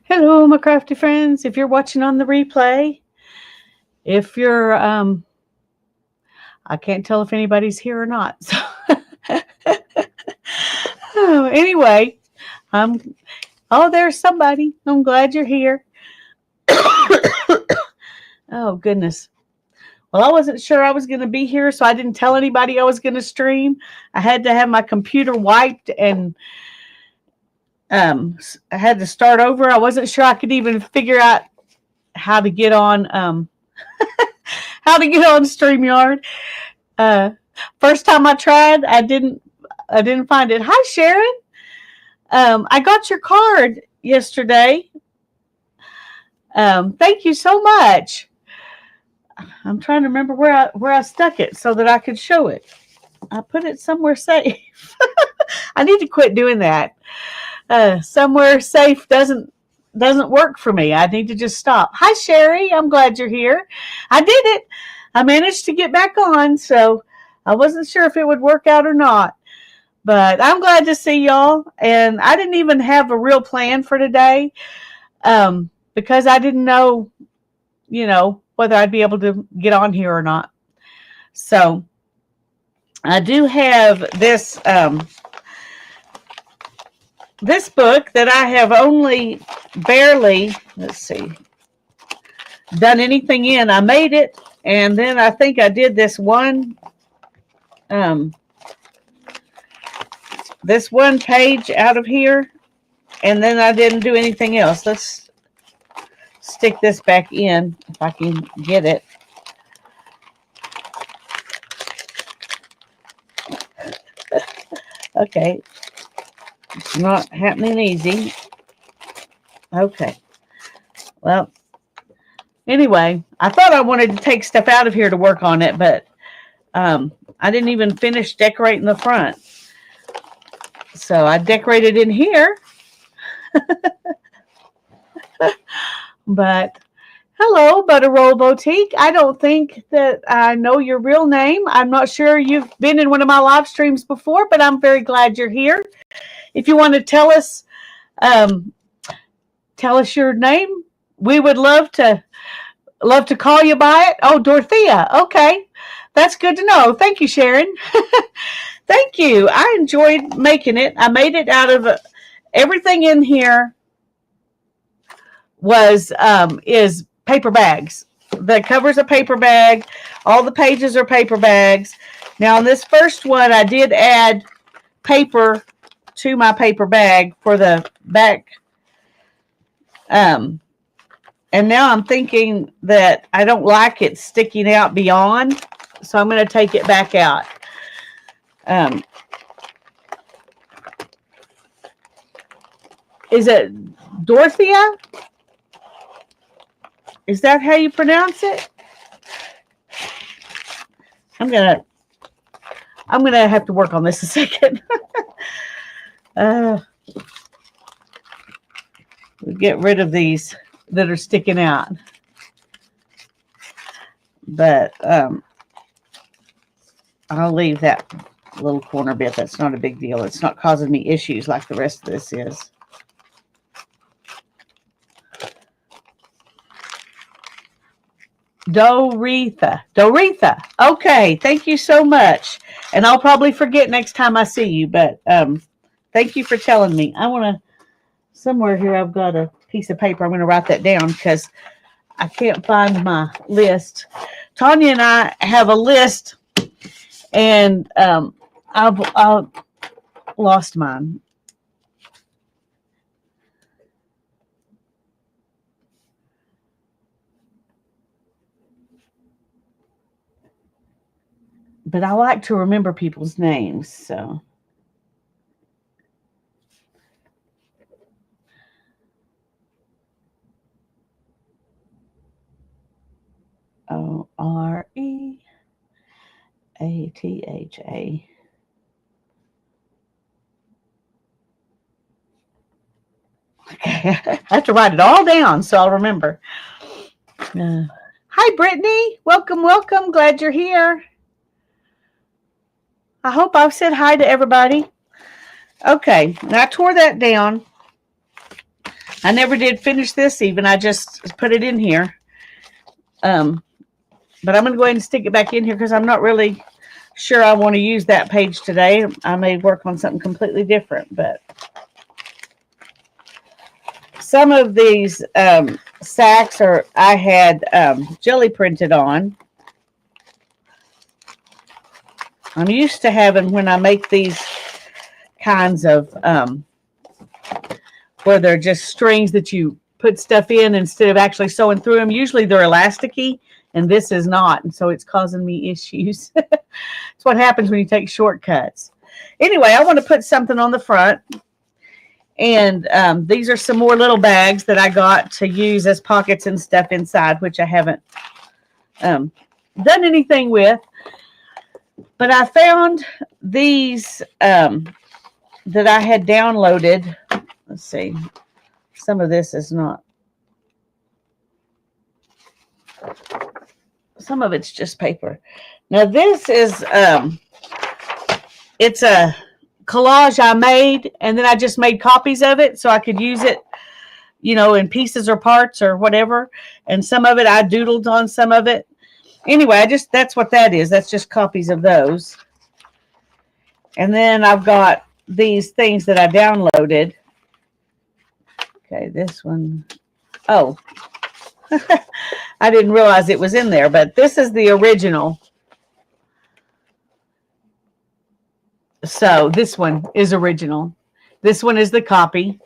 Hello, my crafty friends. If you're watching on the replay, if you're, I can't tell if anybody's here or not. So, anyway, I'm, there's somebody. I'm glad you're here. Oh, goodness. Well, I wasn't sure I was going to be here, so I didn't tell anybody I was going to stream. I had to have my computer wiped and I had to start over. I wasn't sure I could even figure out how to get on StreamYard. Uh, First time I tried, I didn't find it. Hi, Sharon. I got your card yesterday. Thank you so much. I'm trying to remember where I stuck it so that I could show it. I put it somewhere safe. I need to quit doing that. Somewhere safe doesn't work for me. I need to just stop. Hi, Sherry. I'm glad you're here. I did it. I managed to get back on, so I wasn't sure if it would work out or not. But I'm glad to see y'all. And I didn't even have a real plan for today because I didn't know, whether I'd be able to get on here or not. So I do have this this book that I have only barely, done anything in. I made it, and then I think I did this one page out of here, and then I didn't do anything else. Let's stick this back in if I can get it. Okay. It's not happening easy. Okay. Well, anyway, I thought I wanted to take stuff out of here to work on it, but I didn't even finish decorating the front. So I decorated in here. But hello, Butterroll Boutique. I don't think that I know your real name. I'm not sure you've been in one of my live streams before, but I'm very glad you're here. If you want to tell us your name, we would love to call you by it. Oh, Dorothea. Okay. That's good to know. Thank you, Sharon. Thank you. I enjoyed making it. I made it out of everything in here is paper bags. The cover's a paper bag. All the pages are paper bags. Now, on this first one, I did add paper to my paper bag for the back. And now I'm thinking that I don't like it sticking out beyond, so I'm going to take it back out. Is it Dorothea? Is that how you pronounce it? I'm gonna have to work on this a second. We'll get rid of these that are sticking out. But I'll leave that little corner bit. That's not a big deal. It's not causing me issues like the rest of this is. Doretha. Okay, thank you so much. And I'll probably forget next time I see you, but thank you for telling me. I want to, somewhere here I've got a piece of paper. I'm going to write that down because I can't find my list. Tanya and I have a list, and I've lost mine. But I like to remember people's names, so. Oreatha. Okay, I have to write it all down so I'll remember. Hi, Brittany. Welcome. Glad you're here. I hope I've said hi to everybody. Okay, and I tore that down. I never did finish this even. I just put it in here. But I'm going to go ahead and stick it back in here because I'm not really sure I want to use that page today. I may work on something completely different, but some of these sacks I had jelly printed on. I'm used to having, when I make these kinds of where they're just strings that you put stuff in instead of actually sewing through them. Usually they're elasticy, and this is not, and so it's causing me issues. It's what happens when you take shortcuts. Anyway, I want to put something on the front, and these are some more little bags that I got to use as pockets and stuff inside, which I haven't done anything with. But I found these that I had downloaded. Let's see. Some of this is not. Some of it's just paper. Now this is it's a collage I made, and then I just made copies of it so I could use it, you know, in pieces or parts or whatever. And some of it I doodled on some of it. Anyway, that's what that is. That's just copies of those. And then I've got these things that I downloaded. Okay, this one. Oh, I didn't realize it was in there, but this is the original. So this one is original. This one is the copy.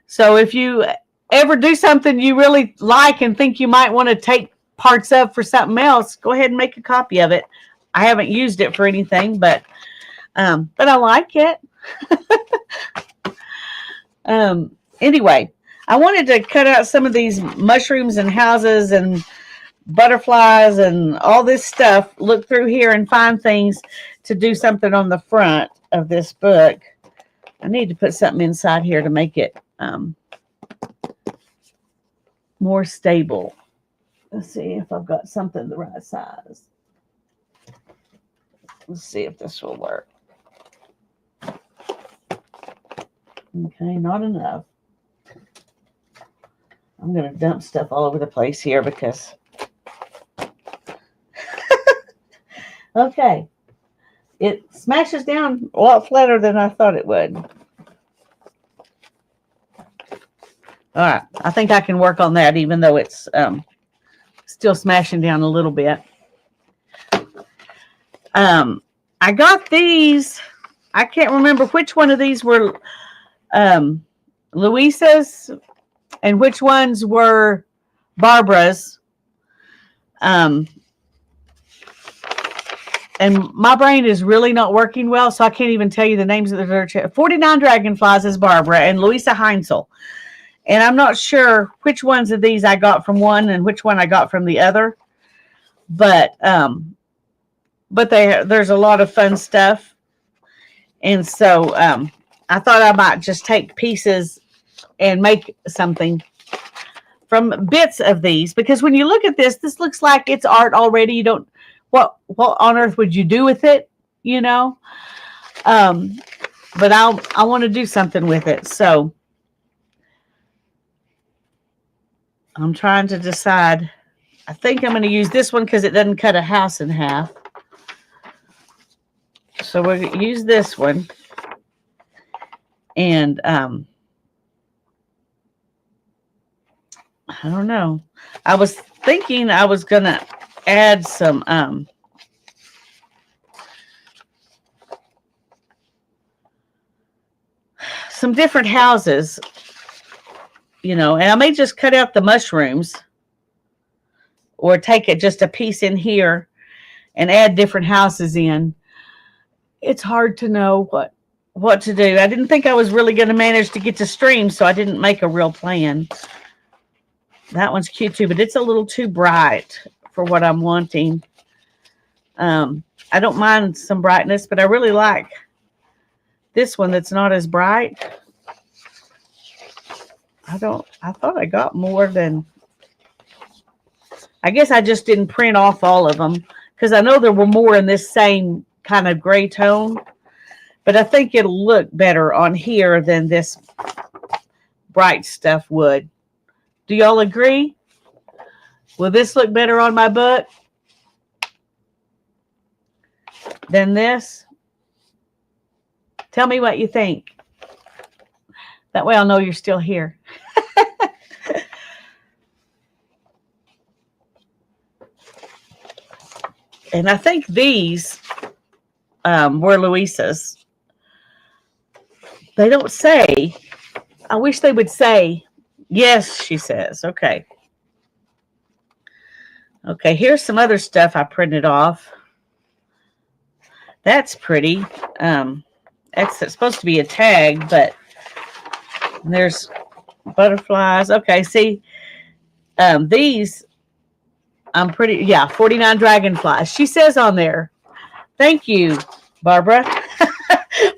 So if you ever do something you really like and think you might want to take parts of for something else, go ahead and make a copy of it. I haven't used it for anything, but I like it. Anyway, I wanted to cut out some of these mushrooms and houses and butterflies and all this stuff, look through here and find things to do something on the front of this book. I need to put something inside here to make it more stable. Let's see if I've got something the right size. Let's see if this will work. Okay, not enough. I'm going to dump stuff all over the place here because... Okay. It smashes down a lot flatter than I thought it would. All right. I think I can work on that even though it's still smashing down a little bit. I got these. I can't remember which one of these were Louisa's and which ones were Barbara's. And my brain is really not working well, so I can't even tell you the names of the church. 49 Dragonflies is Barbara and Louisa Heinzel. And I'm not sure which ones of these I got from one and which one I got from the other. But there's a lot of fun stuff. And so I thought I might just take pieces and make something from bits of these. Because when you look at this, this looks like it's art already. You don't... What on earth would you do with it, you know? But I want to do something with it. So I'm trying to decide. I think I'm going to use this one because it doesn't cut a house in half. So we're going to use this one. And I don't know. I was thinking I was going to add some different houses, you know, and I may just cut out the mushrooms or take it just a piece in here and add different houses in. It's hard to know what to do. I didn't think I was really going to manage to get to stream, so I didn't make a real plan. That one's cute too, but it's a little too bright for what I'm wanting. I don't mind some brightness, but I really like this one that's not as bright. I thought I got more than... I guess I just didn't print off all of them because I know there were more in this same kind of gray tone, but I think it'll look better on here than this bright stuff would. Do y'all agree? Will this look better on my book than this? Tell me what you think. That way I'll know you're still here. And I think these were Louisa's. They don't say. I wish they would say. Yes, she says. Okay. Okay, here's some other stuff I printed off. That's pretty. It's supposed to be a tag, but there's butterflies. Okay, see, these, I'm pretty, yeah, 49 dragonflies. She says on there, thank you, Barbara,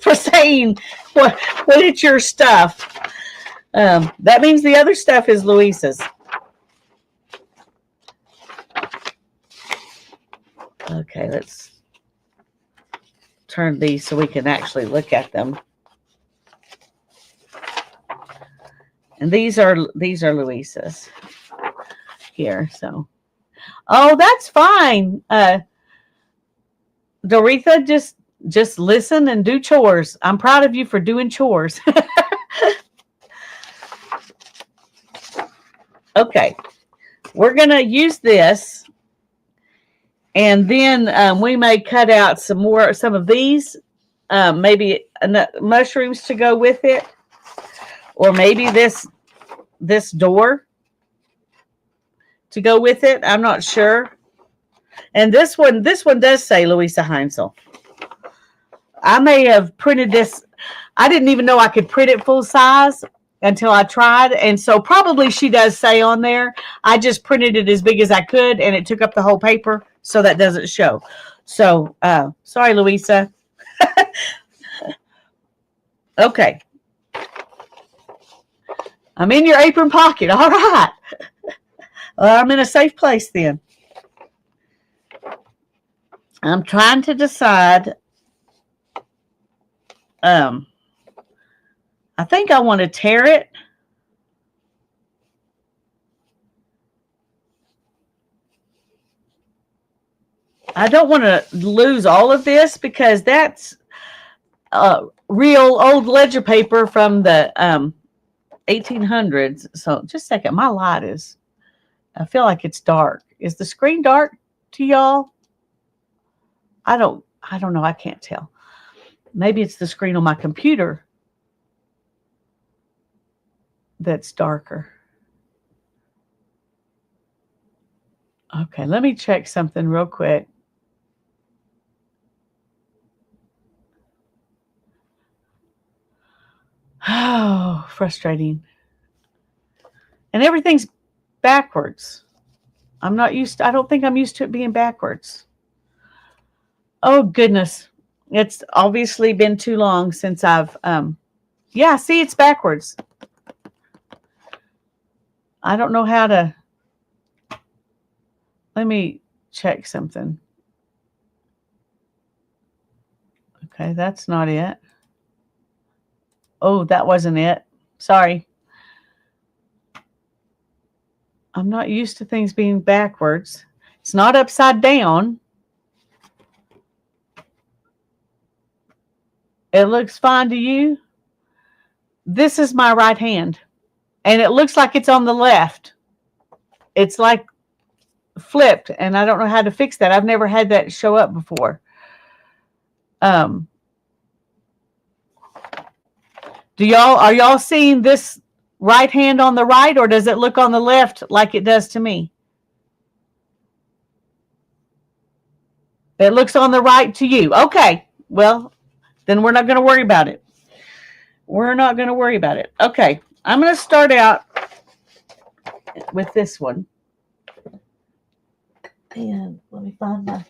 for saying what it's your stuff. That means the other stuff is Louisa's. Okay, let's turn these so we can actually look at them. And these are Louisa's here. So, oh, that's fine. Doretha, just listen and do chores. I'm proud of you for doing chores. Okay, we're gonna use this, and then we may cut out some of these, maybe mushrooms to go with it, or maybe this door to go with it. I'm not sure. And this one does say Louisa Heinzel. I may have printed this. I didn't even know I could print it full size until I tried. And so probably she does say on there. I just printed it as big as I could, and it took up the whole paper, so that doesn't show. So, sorry, Louisa. Okay. I'm in your apron pocket. All right. Well, I'm in a safe place then. I'm trying to decide. I think I want to tear it. I don't want to lose all of this because that's real old ledger paper from the 1800s. So just a second. My light is, I feel like it's dark. Is the screen dark to y'all? I don't know. I can't tell. Maybe it's the screen on my computer that's darker. Okay, let me check something real quick. Oh, frustrating. And everything's backwards. I don't think I'm used to it being backwards. Oh, goodness. It's obviously been too long since I've, yeah, see, it's backwards. I don't know how to, let me check something. Okay, that's not it. Oh, that wasn't it. Sorry. I'm not used to things being backwards. It's not upside down. It looks fine to you. This is my right hand. And it looks like it's on the left. It's like flipped. And I don't know how to fix that. I've never had that show up before. Are y'all seeing this right hand on the right, or does it look on the left like it does to me? It looks on the right to you. Okay. Well, then we're not going to worry about it. We're not going to worry about it. Okay. I'm going to start out with this one. And let me find my...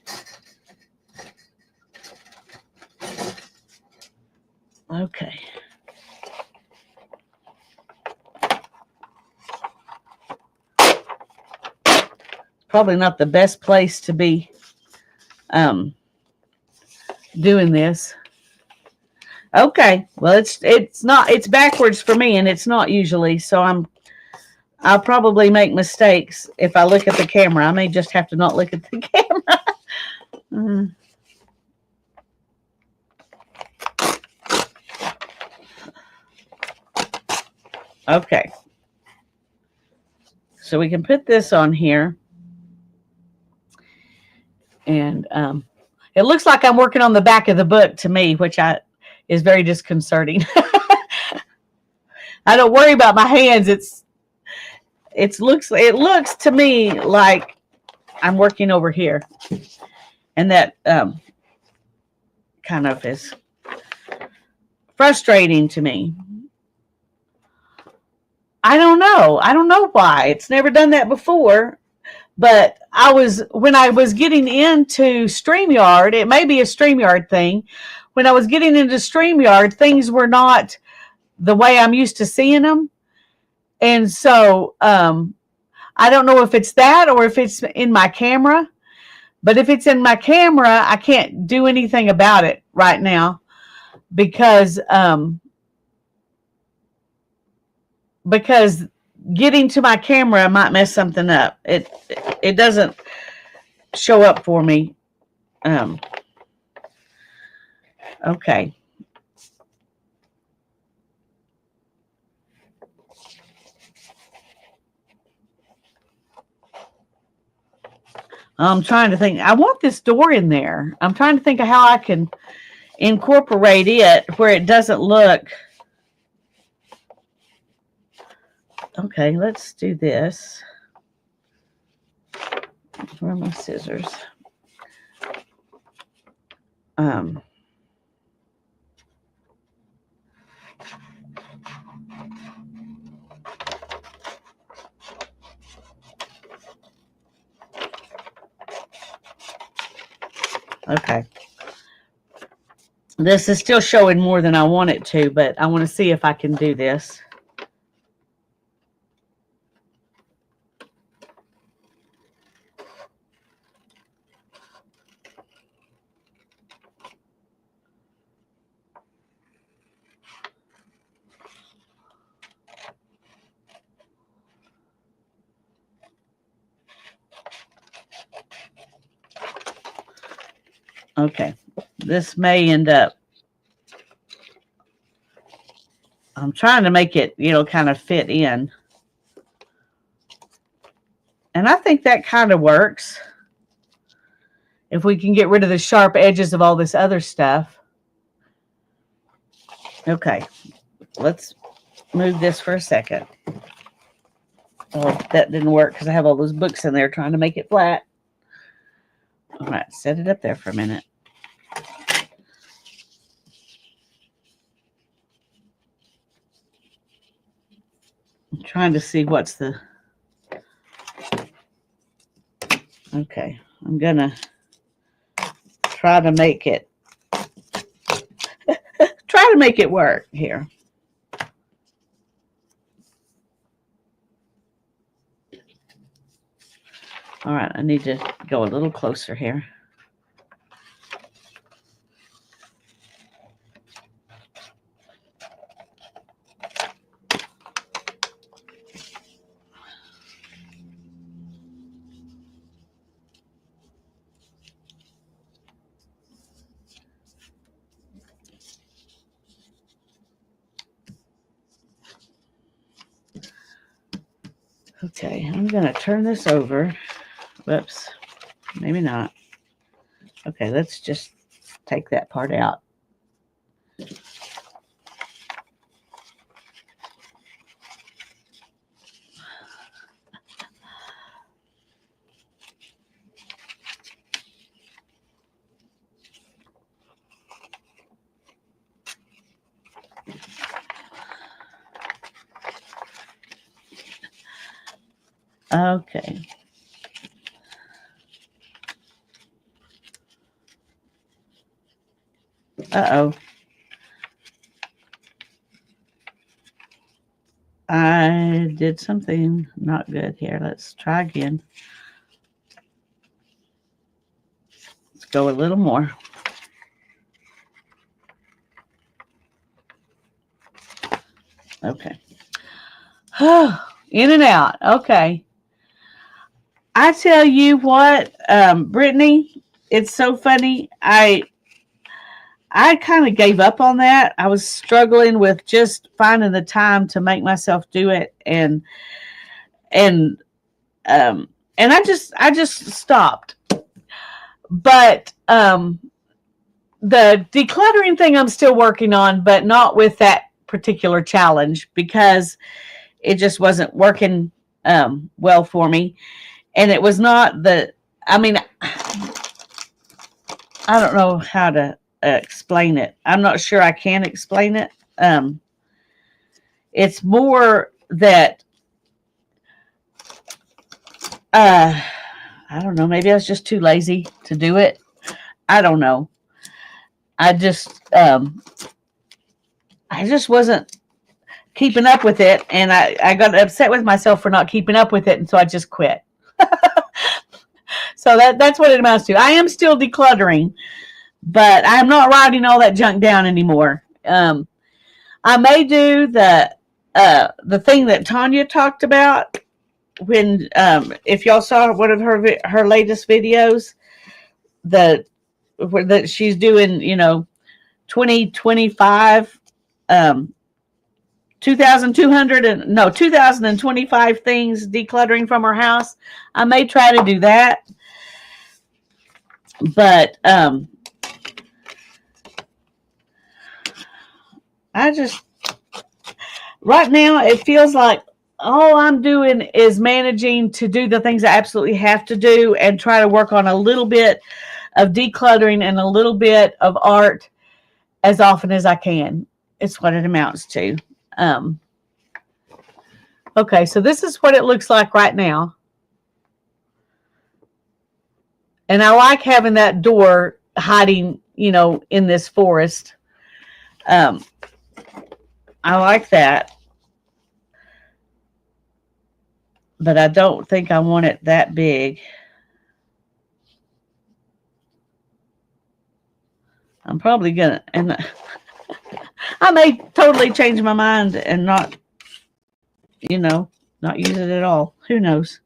Okay. Probably not the best place to be doing this. Okay. Well, it's backwards for me, and it's not usually. So I'll probably make mistakes if I look at the camera. I may just have to not look at the camera. Mm. Okay. So we can put this on here, and it looks like I'm working on the back of the book to me, which is very disconcerting. I don't worry about my hands. It looks to me like I'm working over here, and that kind of is frustrating to me. I don't know. I don't know why. It's never done that before. But when I was getting into StreamYard, it may be a StreamYard thing. When I was getting into StreamYard, things were not the way I'm used to seeing them. And so I don't know if it's that or if it's in my camera. But if it's in my camera, I can't do anything about it right now because getting to my camera might mess something up. It doesn't show up for me. Okay. I'm trying to think. I want this door in there. I'm trying to think of how I can incorporate it where it doesn't look. Okay, let's do this. Where are my scissors? Okay. This is still showing more than I want it to, but I want to see if I can do this. Okay. This may end up. I'm trying to make it, kind of fit in. And I think that kind of works. If we can get rid of the sharp edges of all this other stuff. Okay. Let's move this for a second. Oh, that didn't work because I have all those books in there trying to make it flat. All right, set it up there for a minute. I'm trying to see what's the... Okay, I'm going to try to make it... try to make it work here. All right, I need to go a little closer here. Okay, I'm going to turn this over. Whoops, maybe not. Okay, let's just take that part out. Okay. Uh-oh. I did something not good here. Let's try again. Let's go a little more. Okay. In and out. Okay. I tell you what, Brittany, it's so funny. I kind of gave up on that. I was struggling with just finding the time to make myself do it, and um and I just stopped. But the decluttering thing I'm still working on, but not with that particular challenge because it just wasn't working well for me. And it was not the, I mean, I don't know how to explain it. I'm not sure I can explain it. Um, it's more that, uh, I don't know, maybe I was just too lazy to do it. I don't know. I just, I just wasn't keeping up with it, and I got upset with myself for not keeping up with it, and so I just quit. So that's what it amounts to. I am still decluttering, but I'm not writing all that junk down anymore. I may do the thing that Tanya talked about when if y'all saw one of her latest videos, the that she's doing, 2025 um 2200 and no 2025 things decluttering from her house. I may try to do that, but I just right now it feels like all I'm doing is managing to do the things I absolutely have to do and try to work on a little bit of decluttering and a little bit of art as often as I can. It's what it amounts to. Um, okay, so this is what it looks like right now. And I like having that door hiding, in this forest. Um, I like that. But I don't think I want it that big. I'm probably gonna, and I may totally change my mind and not, not use it at all. Who knows?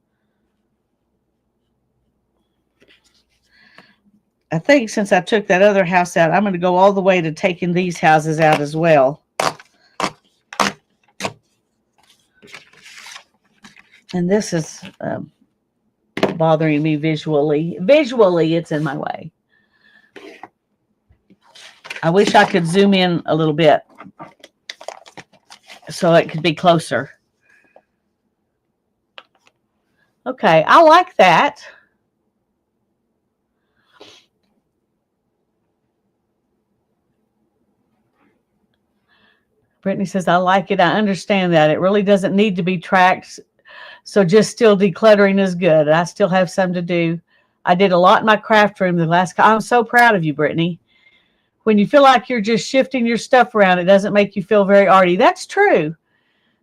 I think since I took that other house out, I'm going to go all the way to taking these houses out as well. And this is bothering me visually. Visually, it's in my way. I wish I could zoom in a little bit so it could be closer. Okay, I like that. Brittany says, I like it. I understand that. It really doesn't need to be tracked. So just still decluttering is good. I still have some to do. I did a lot in my craft room the last. I'm so proud of you, Brittany. When you feel like you're just shifting your stuff around, it doesn't make you feel very arty. That's true.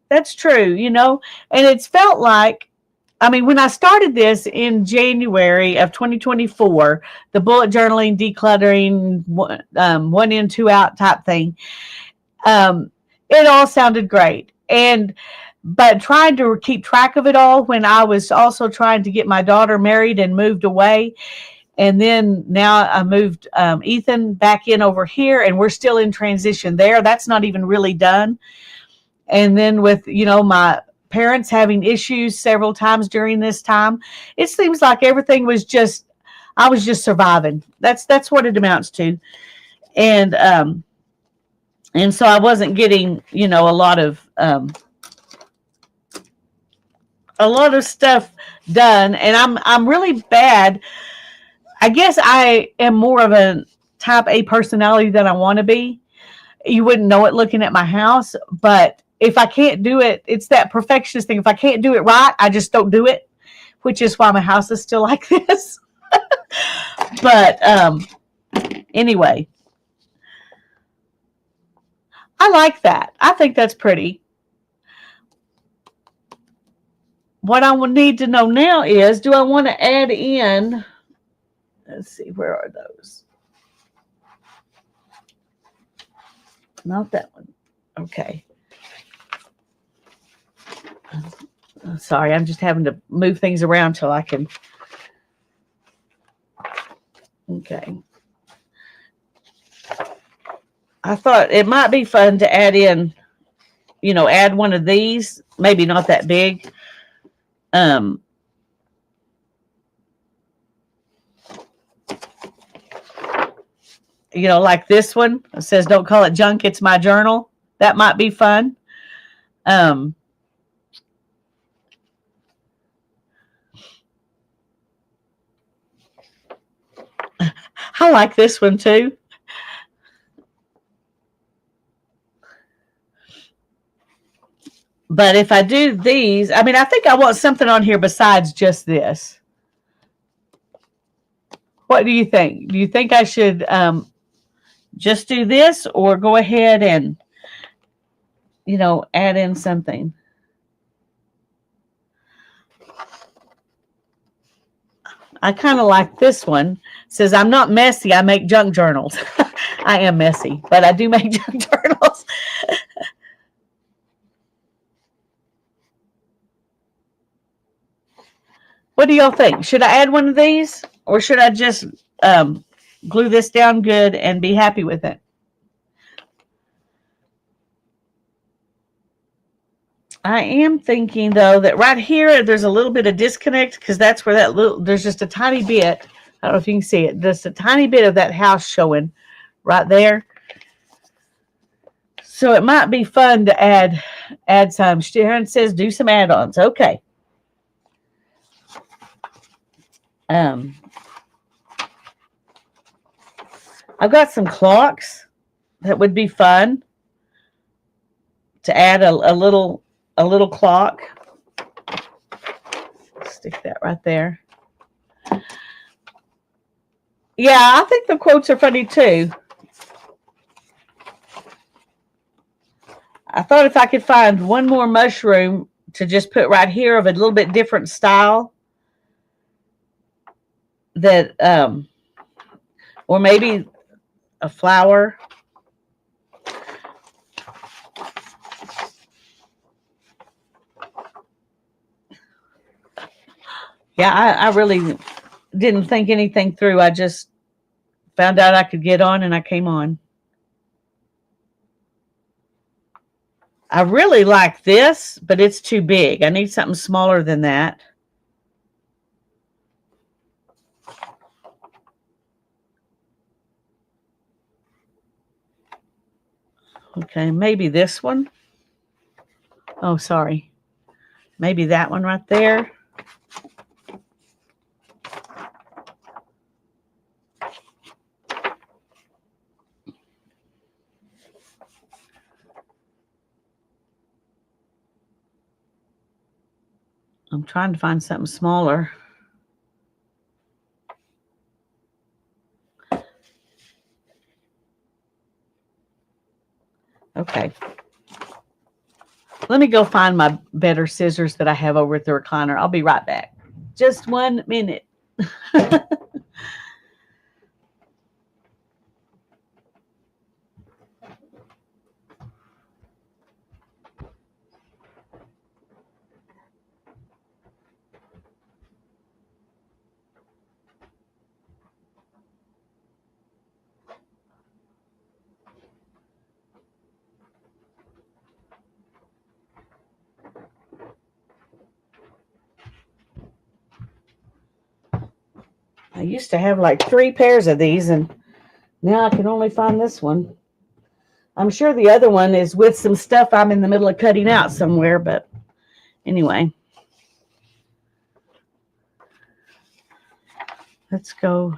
That's true, And it's felt like, I mean, when I started this in January of 2024, the bullet journaling, decluttering, one in, two out type thing, it all sounded great. But trying to keep track of it all when I was also trying to get my daughter married and moved away. And then now I moved Ethan back in over here, and we're still in transition there. That's not even really done. And then with, my parents having issues several times during this time, it seems like everything was I was just surviving. That's what it amounts to. And so I wasn't getting, a lot of stuff done. And I'm really bad. I guess I am more of a type A personality than I want to be. You wouldn't know it looking at my house, but if I can't do it, it's that perfectionist thing. If I can't do it right, I just don't do it, which is why my house is still like this. But anyway, I like that. I think that's pretty. What I would need to know now is, do I want to add in, let's see, where are those? Not that one. Okay. Sorry, I'm just having to move things around till I can. Okay. I thought it might be fun to add in, add one of these, maybe not that big. Um, like this one. It says, "Don't call it junk, it's my journal." That might be fun. Um, I like this one too. But if I do these, I mean, I think I want something on here besides just this. What do you think? Do you think I should just do this or go ahead and, add in something? I kind of like this one. It says, "I'm not messy. I make junk journals." I am messy, but I do make junk journals. What do y'all think? Should I add one of these or should I just glue this down good and be happy with it? I am thinking though that right here there's a little bit of disconnect because that's where there's just a tiny bit. I don't know if you can see it. Just a tiny bit of that house showing right there. So it might be fun to add some. Sharon says do some add-ons. Okay. I've got some clocks that would be fun to add a little clock. Stick that right there. Yeah, I think the quotes are funny too. I thought if I could find one more mushroom to just put right here of a little bit different style, that or maybe a flower. Yeah, I really didn't think anything through. I just found out I could get on and I came on. I really like this, but it's too big. I need something smaller than that. Okay, maybe this one. Oh, sorry. Maybe that one right there. I'm trying to find something smaller. Okay. Let me go find my better scissors that I have over at the recliner. I'll be right back. Just 1 minute. I used to have like 3 pairs of these, and now I can only find this one. I'm sure the other one is with some stuff I'm in the middle of cutting out somewhere, but anyway. Let's go.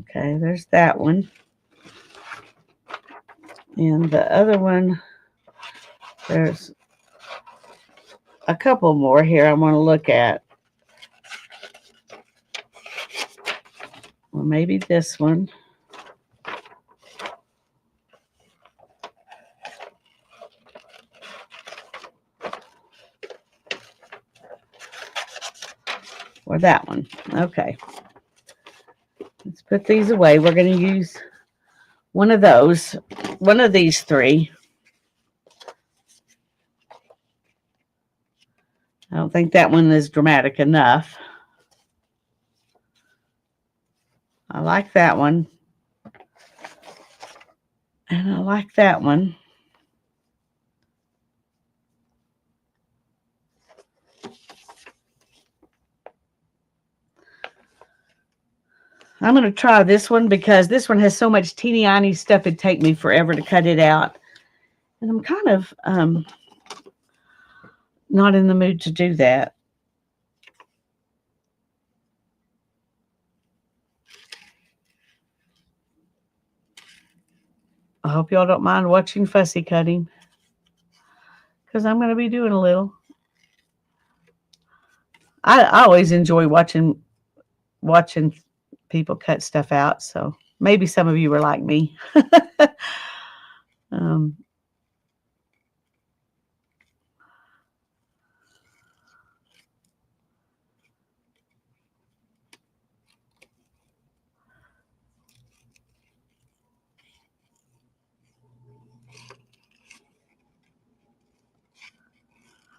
Okay, there's that one. And the other one, there's a couple more here I want to look at. Or maybe this one. Or that one. Okay. Let's put these away. We're going to use one of those, one of these three. I don't think that one is dramatic enough. I like that one. And I like that one. I'm going to try this one because this one has so much teeny tiny stuff it'd take me forever to cut it out. And I'm kind of not in the mood to do that. I hope y'all don't mind watching fussy cutting, because I'm going to be doing a little. I always enjoy watching people cut stuff out, so maybe some of you are like me.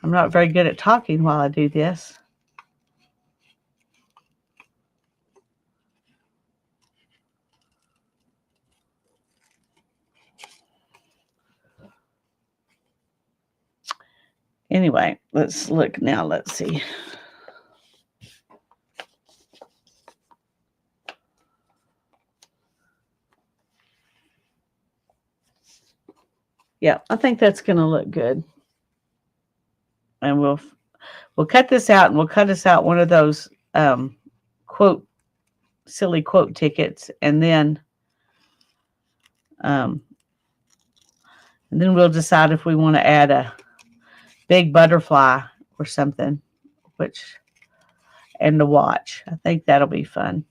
I'm not very good at talking while I do this. Anyway, let's look now. Let's see. Yeah, I think that's going to look good. And we'll cut this out, and we'll cut us out one of those silly quote tickets, and then we'll decide if we want to add a big butterfly or something, and the watch. I think that'll be fun.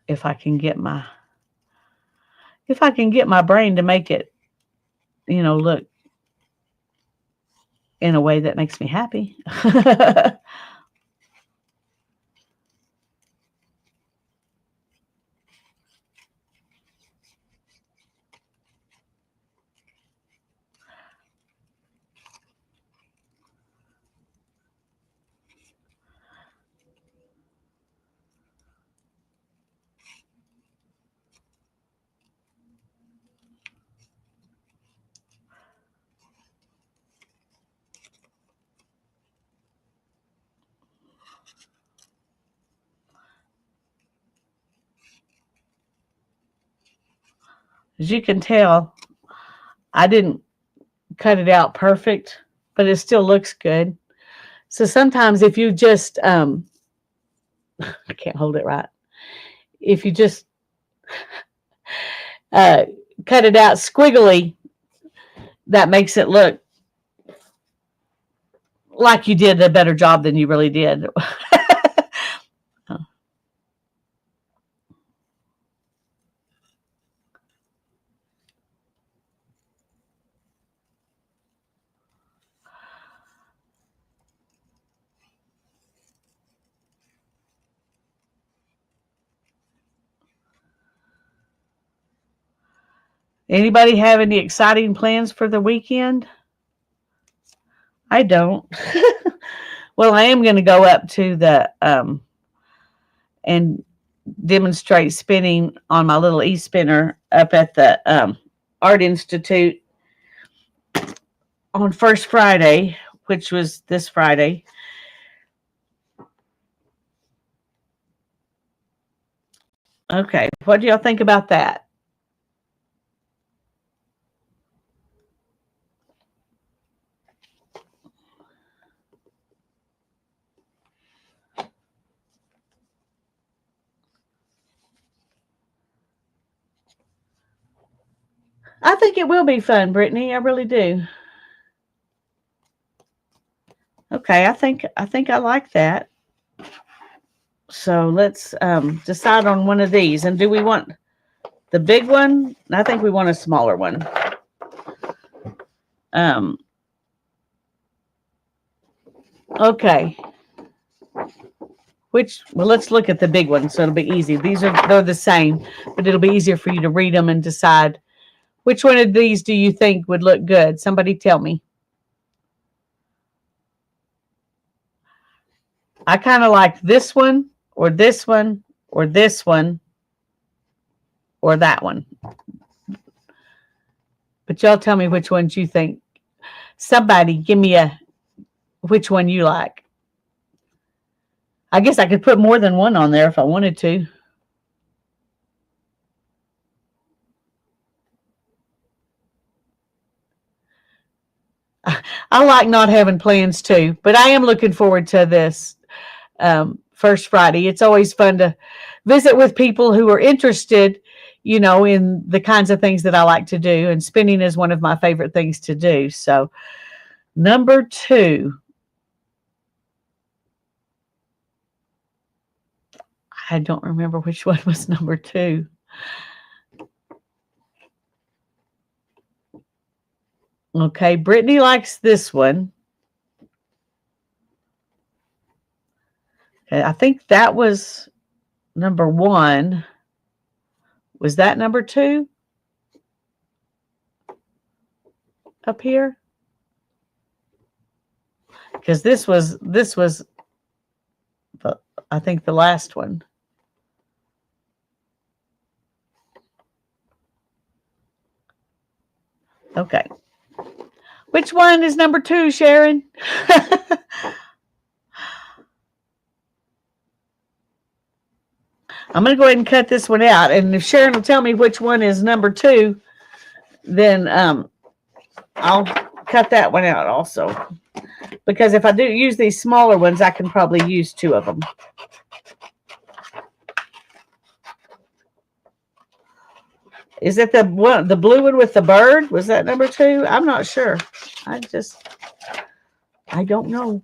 If I can get my brain to make it, look in a way that makes me happy. As you can tell, I didn't cut it out perfect, but it still looks good. So sometimes if you just, I can't hold it right. If you just cut it out squiggly, that makes it look like you did a better job than you really did. Anybody have any exciting plans for the weekend? I don't. Well, I am going to go up to the and demonstrate spinning on my little e-spinner up at the Art Institute on First Friday, which was this Friday. Okay, what do y'all think about that? I think it will be fun, Brittany. I really do. Okay, I think I like that. So let's decide on one of these. And do we want the big one? I think we want a smaller one. Um, okay. Well, let's look at the big one, so it'll be easy. They're the same, but it'll be easier for you to read them and decide which one of these do you think would look good. Somebody tell me. I kind of like this one, or this one, or this one, or that one. But y'all tell me which ones you think. Somebody give me which one you like. I guess I could put more than one on there if I wanted to. I like not having plans too, but I am looking forward to this First Friday. It's always fun to visit with people who are interested, in the kinds of things that I like to do, and spinning is one of my favorite things to do. So, number 2. I don't remember which one was number 2. Okay, Brittany likes this one. Okay, I think that was number 1. Was that number 2 up here? Because this was I think the last one. Okay. Which one is number 2, Sharon? I'm going to go ahead and cut this one out. And if Sharon will tell me which one is number 2, then I'll cut that one out also. Because if I do use these smaller ones, I can probably use 2 of them. Is it the blue one with the bird? Was that number 2? I'm not sure. I don't know.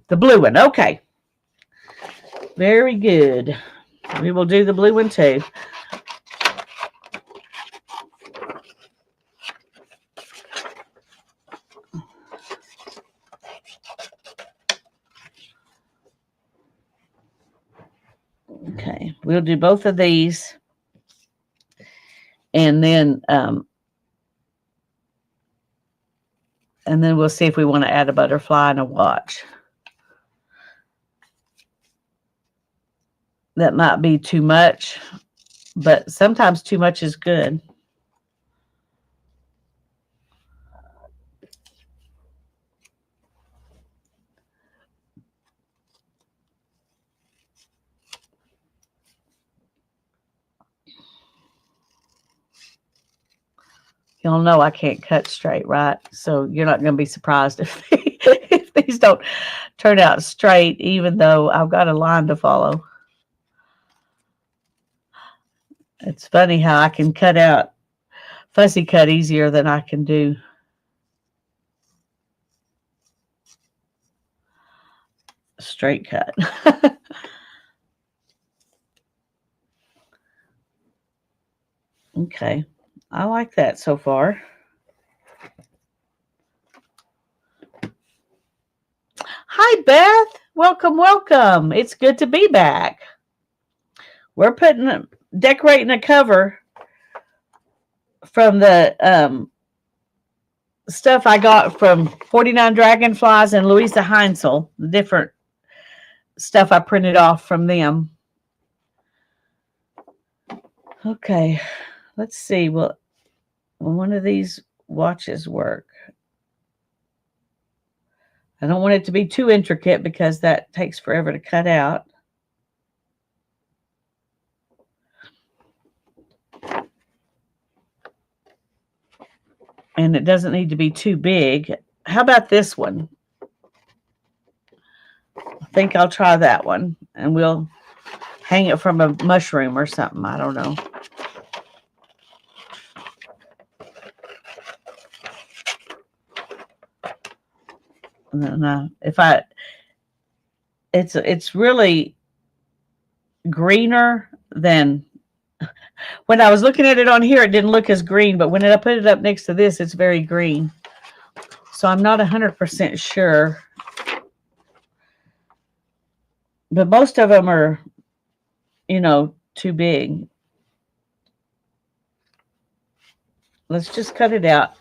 The blue one. Okay. Very good. We will do the blue one too. Okay. We'll do both of these. And then we'll see if we want to add a butterfly and a watch. That might be too much, but sometimes too much is good. Y'all know I can't cut straight, right? So you're not going to be surprised if these don't turn out straight, even though I've got a line to follow. It's funny how I can cut out fussy cut easier than I can do straight cut. Okay. I like that so far. Hi, Beth. Welcome, welcome. It's good to be back. We're decorating a cover from the stuff I got from 49 Dragonflies and Louisa Heinzel, the different stuff I printed off from them. Okay, let's see. Will one of these watches work? I don't want it to be too intricate because that takes forever to cut out. And it doesn't need to be too big. How about this one? I think I'll try that one. and we'll hang it from a mushroom or something. I don't know. And then, it's really greener than when I was looking at it on here. It didn't look as green, but when I put it up next to this, it's very green. So I'm not 100% sure. But most of them are, too big. Let's just cut it out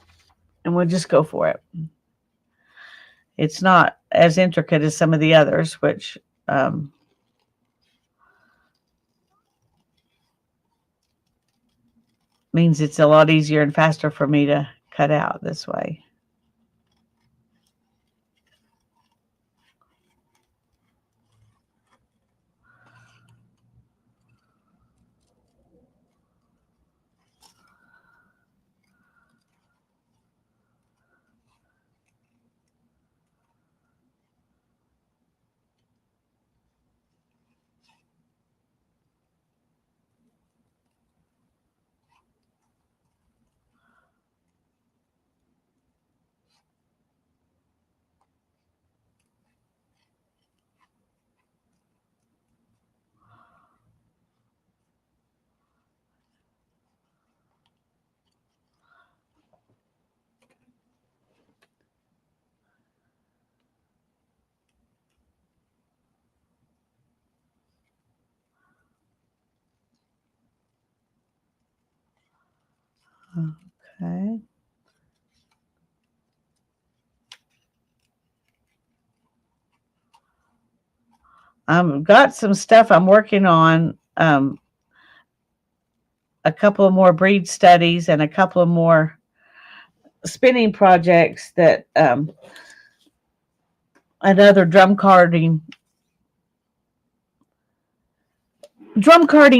and we'll just go for it. It's not as intricate as some of the others, which means it's a lot easier and faster for me to cut out this way. Okay. I've got some stuff I'm working on, a couple of more breed studies and a couple of more spinning projects that another drum carding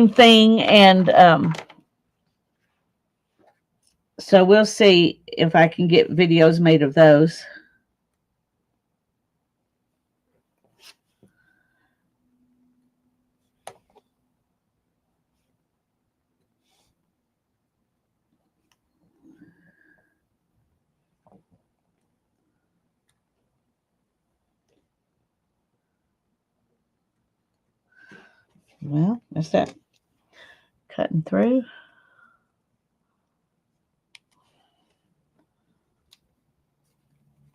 thing, and so we'll see if I can get videos made of those. Well, is that cutting through?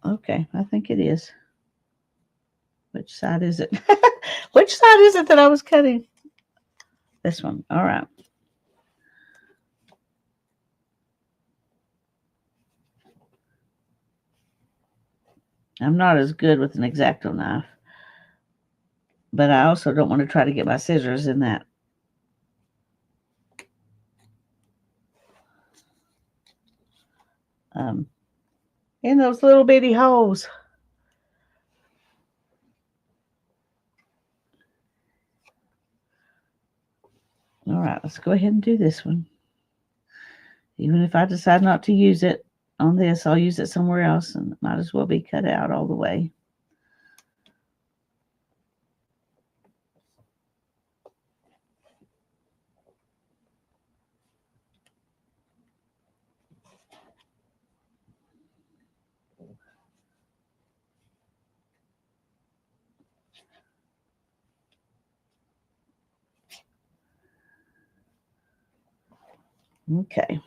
Okay, I think it is. Which side is it? Which side is it that I was cutting? This one. All right. I'm not as good with an X-Acto knife, but I also don't want to try to get my scissors in that. In those little bitty holes. All right, let's go ahead and do this one. Even if I decide not to use it on this, I'll use it somewhere else, and it might as well be cut out all the way. Okay.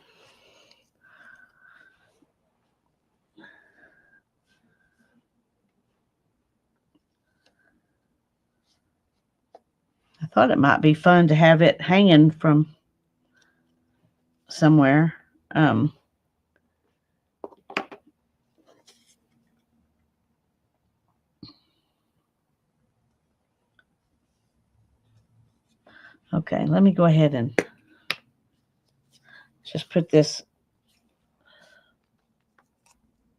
I thought it might be fun to have it hanging from somewhere. Okay, let me go ahead and just put this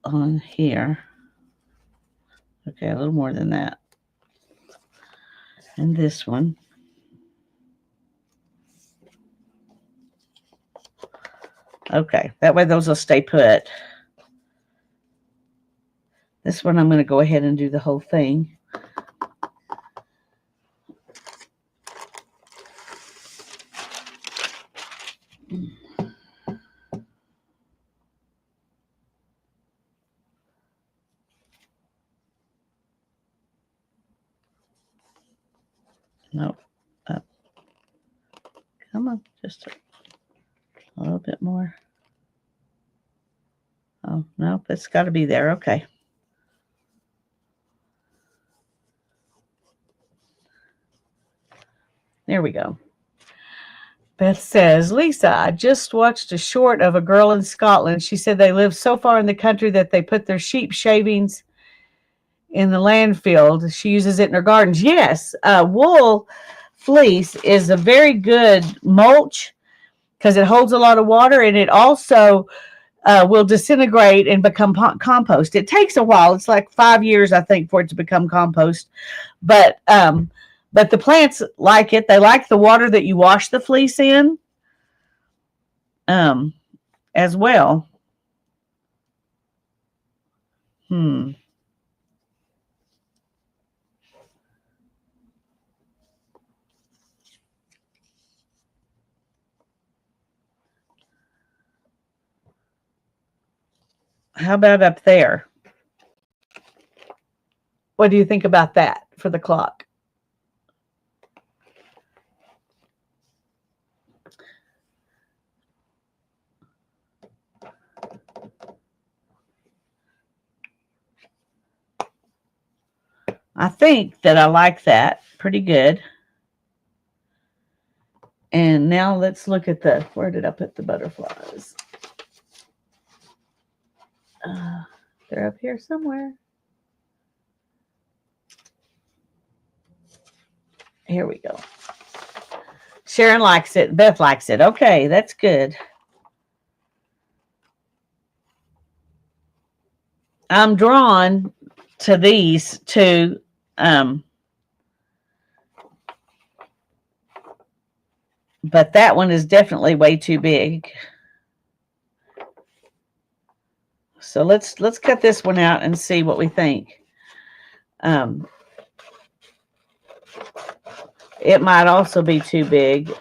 on here. Okay, a little more than that. And this one. Okay, that way those will stay put. This one I'm going to go ahead and do the whole thing. Nope. Up. Come on, just a little bit more. Oh, nope, it's got to be there. Okay. There we go. Beth says, Lisa, I just watched a short of a girl in Scotland. She said they live so far in the country that they put their sheep shavings in the landfill. She uses it in her gardens. Yes, wool fleece is a very good mulch because it holds a lot of water, and it also will disintegrate and become compost. It takes a while. It's like 5 years, I think, for it to become compost. But the plants like it. They like the water that you wash the fleece in, as well. How about up there? What do you think about that for the clock? I think that I like that pretty good. And now let's look at where did I put the butterflies? They're up here somewhere. Here we go. Sharon likes it. Beth likes it. Okay, that's good. I'm drawn to these two. But that one is definitely way too big. So let's cut this one out and see what we think. It might also be too big.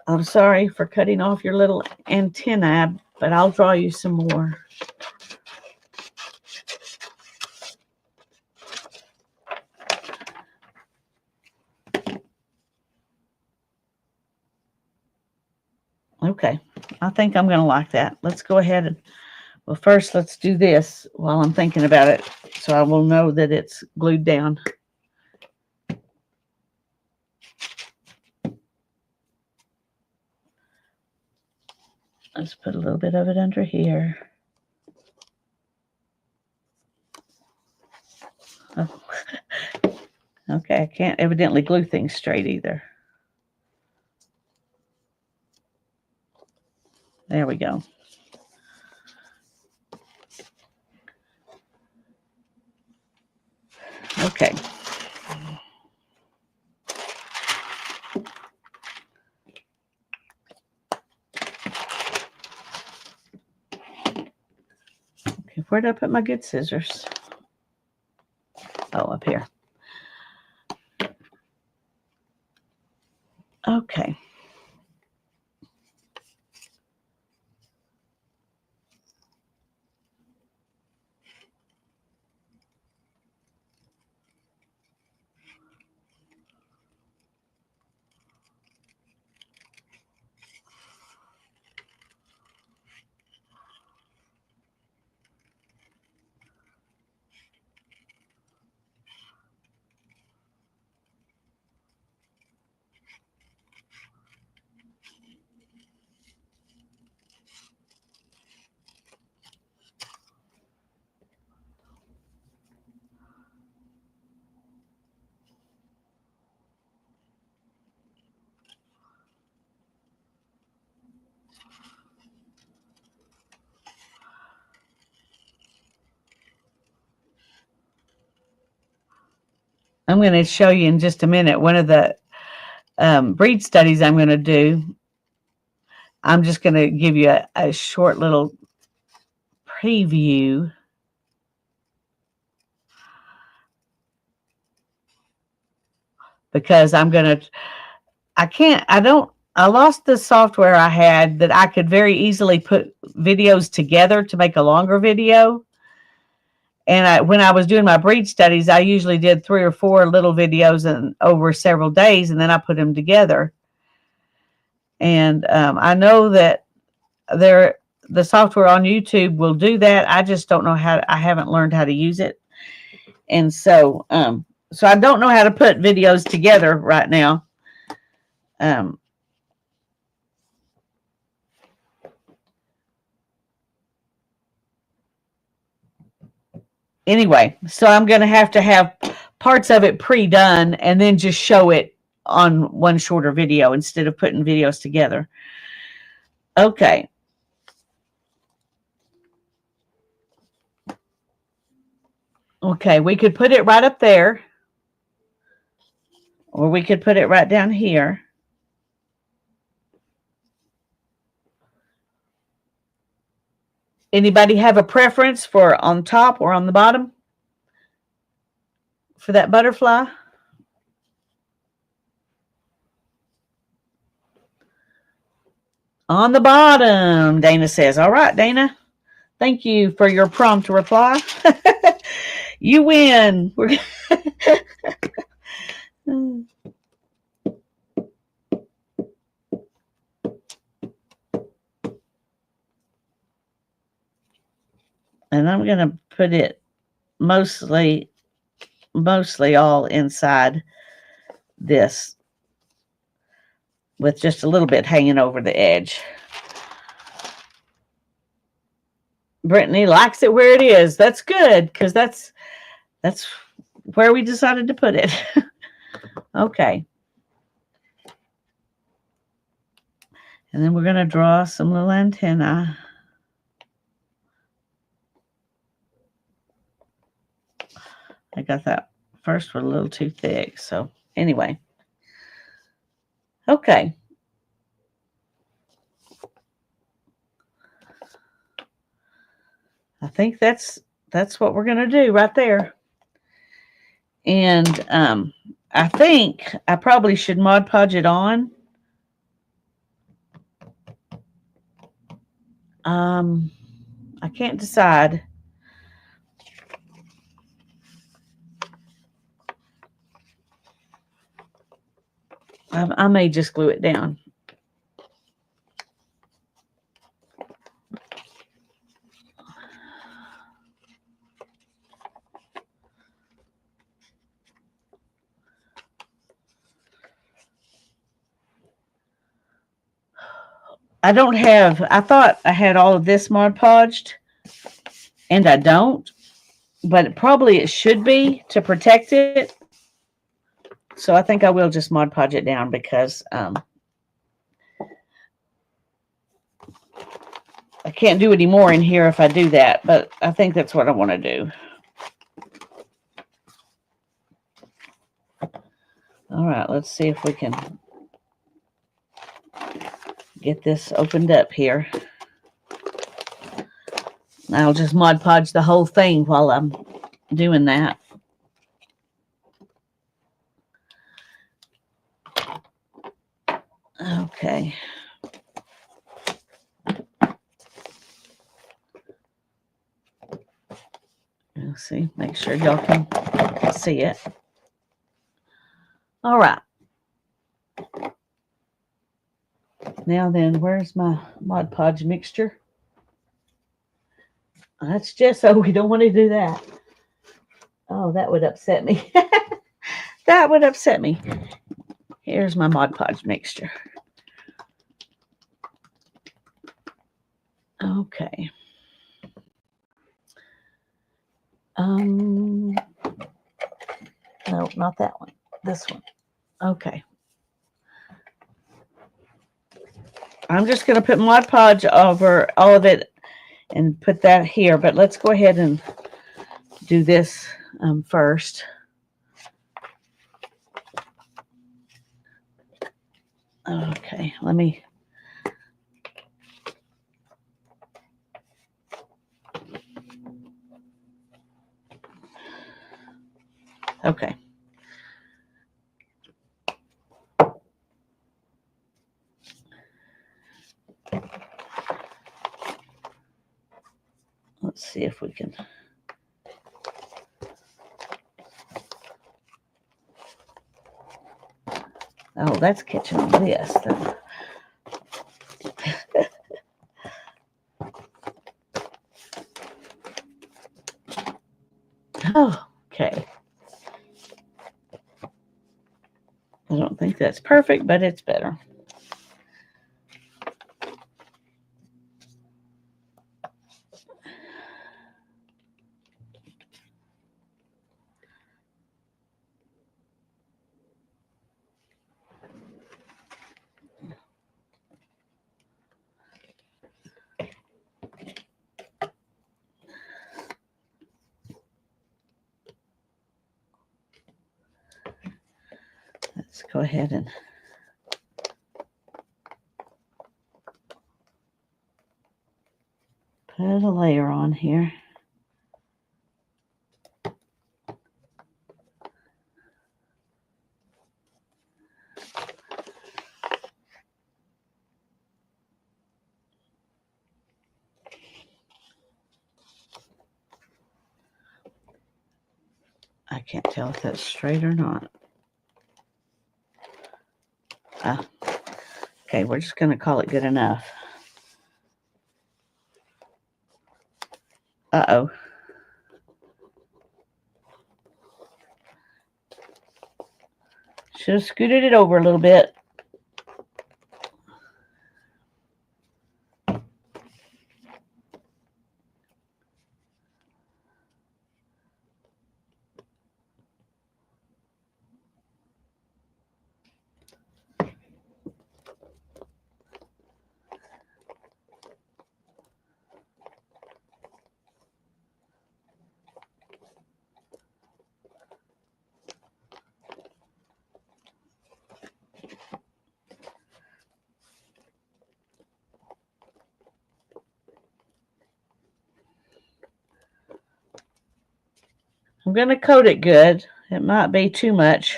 I'm sorry for cutting off your little antennae, but I'll draw you some more. Okay, I think I'm going to like that. Let's go ahead and, well, first let's do this while I'm thinking about it so I will know that it's glued down. Let's put a little bit of it under here. Oh. Okay, I can't evidently glue things straight either. There we go. Okay. Okay, where did I put my good scissors? Oh, up here. Okay. I'm going to show you in just a minute one of the breed studies I'm going to do. I'm just going to give you a short little preview. Because I'm going to I lost the software I had that I could very easily put videos together to make a longer video. And when I was doing my breed studies, I usually did 3 or 4 little videos and over several days, and then I put them together. And I know that the software on YouTube will do that. I just don't know how. I haven't learned how to use it, and so I don't know how to put videos together right now. Anyway, so I'm going to have parts of it pre-done and then just show it on one shorter video instead of putting videos together. Okay. Okay, we could put it right up there, or we could put it right down here. Anybody have a preference for on top or on the bottom for that butterfly? On the bottom, Dana says. All right, Dana. Thank you for your prompt reply. You win. And I'm going to put it mostly all inside this with just a little bit hanging over the edge. Brittany likes it where it is. That's good, because that's where we decided to put it. Okay. And then we're going to draw some little antennae. I got that first one a little too thick. So anyway. Okay. I think that's what we're going to do right there. And I think I probably should Mod Podge it on. I can't decide. I may just glue it down. I thought I had all of this Mod Podged, and I don't, but it should be to protect it. So I think I will just Mod Podge it down, because I can't do any more in here if I do that, but I think that's what I want to do. All right, let's see if we can get this opened up here. I'll just Mod Podge the whole thing while I'm doing that. Okay. Let's see, make sure y'all can see it. All right. Now then, where's my Mod Podge mixture? That's just, we don't want to do that. Oh, that would upset me. That would upset me. Here's my Mod Podge mixture. Okay. No, not that one. This one. Okay. I'm just going to put Mod Podge over all of it and put that here, but let's go ahead and do this first. Okay, let me. Okay. see if we can. Oh, that's catching on this. Oh, okay. I don't think that's perfect, but it's better. Let's go ahead and put a layer on here. I can't tell if that's straight or not. Okay, we're just going to call it good enough. Uh-oh. Should have scooted it over a little bit. I'm going to coat it good. It might be too much,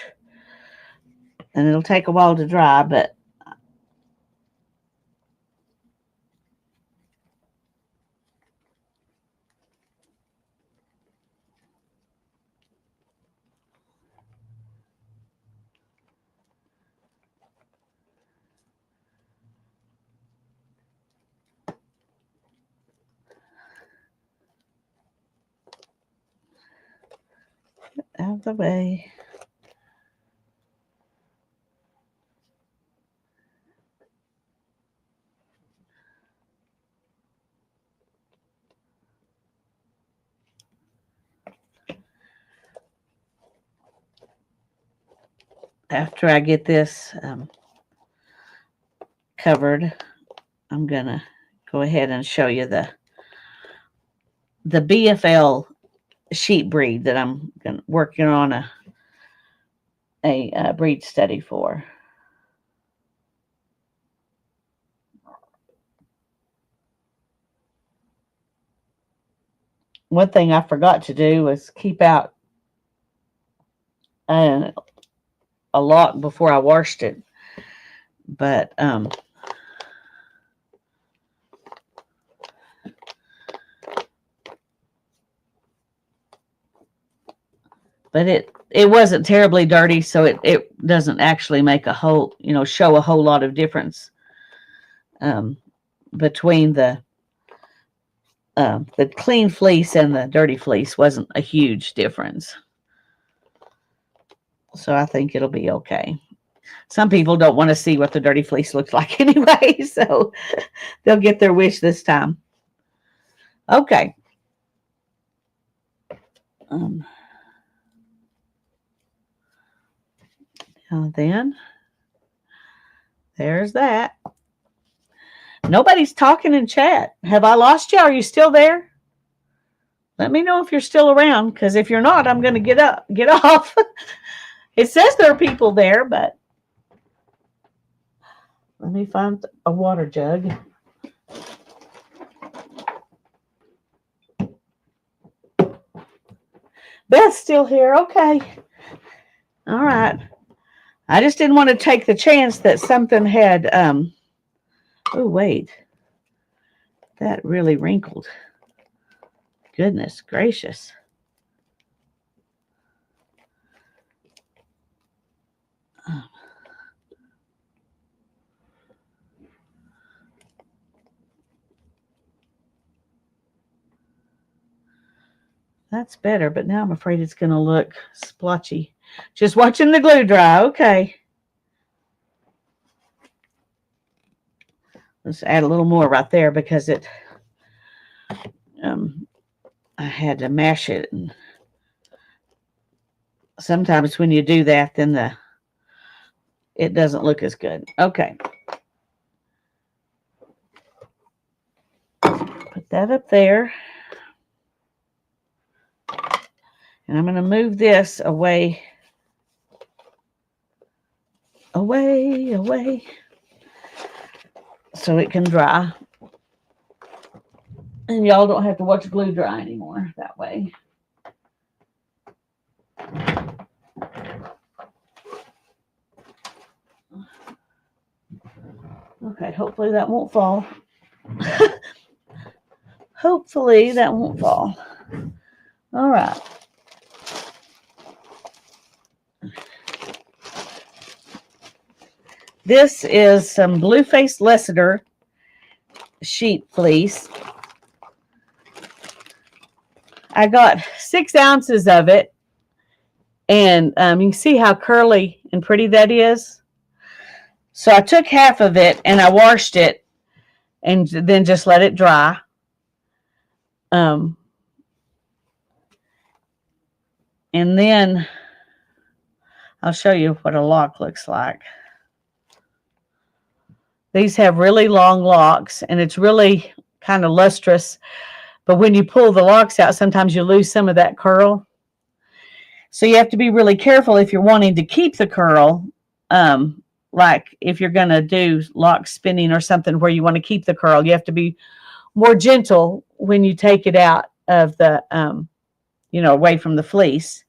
and it'll take a while to dry, but out of the way. After I get this covered, I'm going to go ahead and show you the BFL sheep breed that I'm working on a breed study for. One thing I forgot to do was keep out a lock before I washed it, but it wasn't terribly dirty, so it doesn't actually make a whole, show a whole lot of difference between the clean fleece and the dirty fleece. Wasn't a huge difference, so I think it'll be okay. Some people don't want to see what the dirty fleece looks like anyway, so they'll get their wish this time. Okay. Now then, there's that. Nobody's talking in chat. Have I lost you? Are you still there? Let me know if you're still around, because if you're not, I'm going to get off. It says there are people there, but let me find a water jug. Beth's still here. Okay. All right. I just didn't want to take the chance that something had, oh, wait. That really wrinkled. Goodness gracious. That's better, but now I'm afraid it's going to look splotchy. Just watching the glue dry. Okay. Let's add a little more right there because it, I had to mash it. And sometimes when you do that, then it doesn't look as good. Okay. Put that up there. And I'm going to move this away, so it can dry. And y'all don't have to watch glue dry anymore that way. Okay, hopefully that won't fall. Hopefully that won't fall. All right. This is some blue-faced Lessiter sheep fleece. I got 6 ounces of it, and you can see how curly and pretty that is. So I took half of it and I washed it and then just let it dry. And then I'll show you what a lock looks like. These have really long locks, and it's really kind of lustrous. But when you pull the locks out, sometimes you lose some of that curl. So you have to be really careful if you're wanting to keep the curl. Like if you're going to do lock spinning or something where you want to keep the curl, you have to be more gentle when you take it out of the, away from the fleece.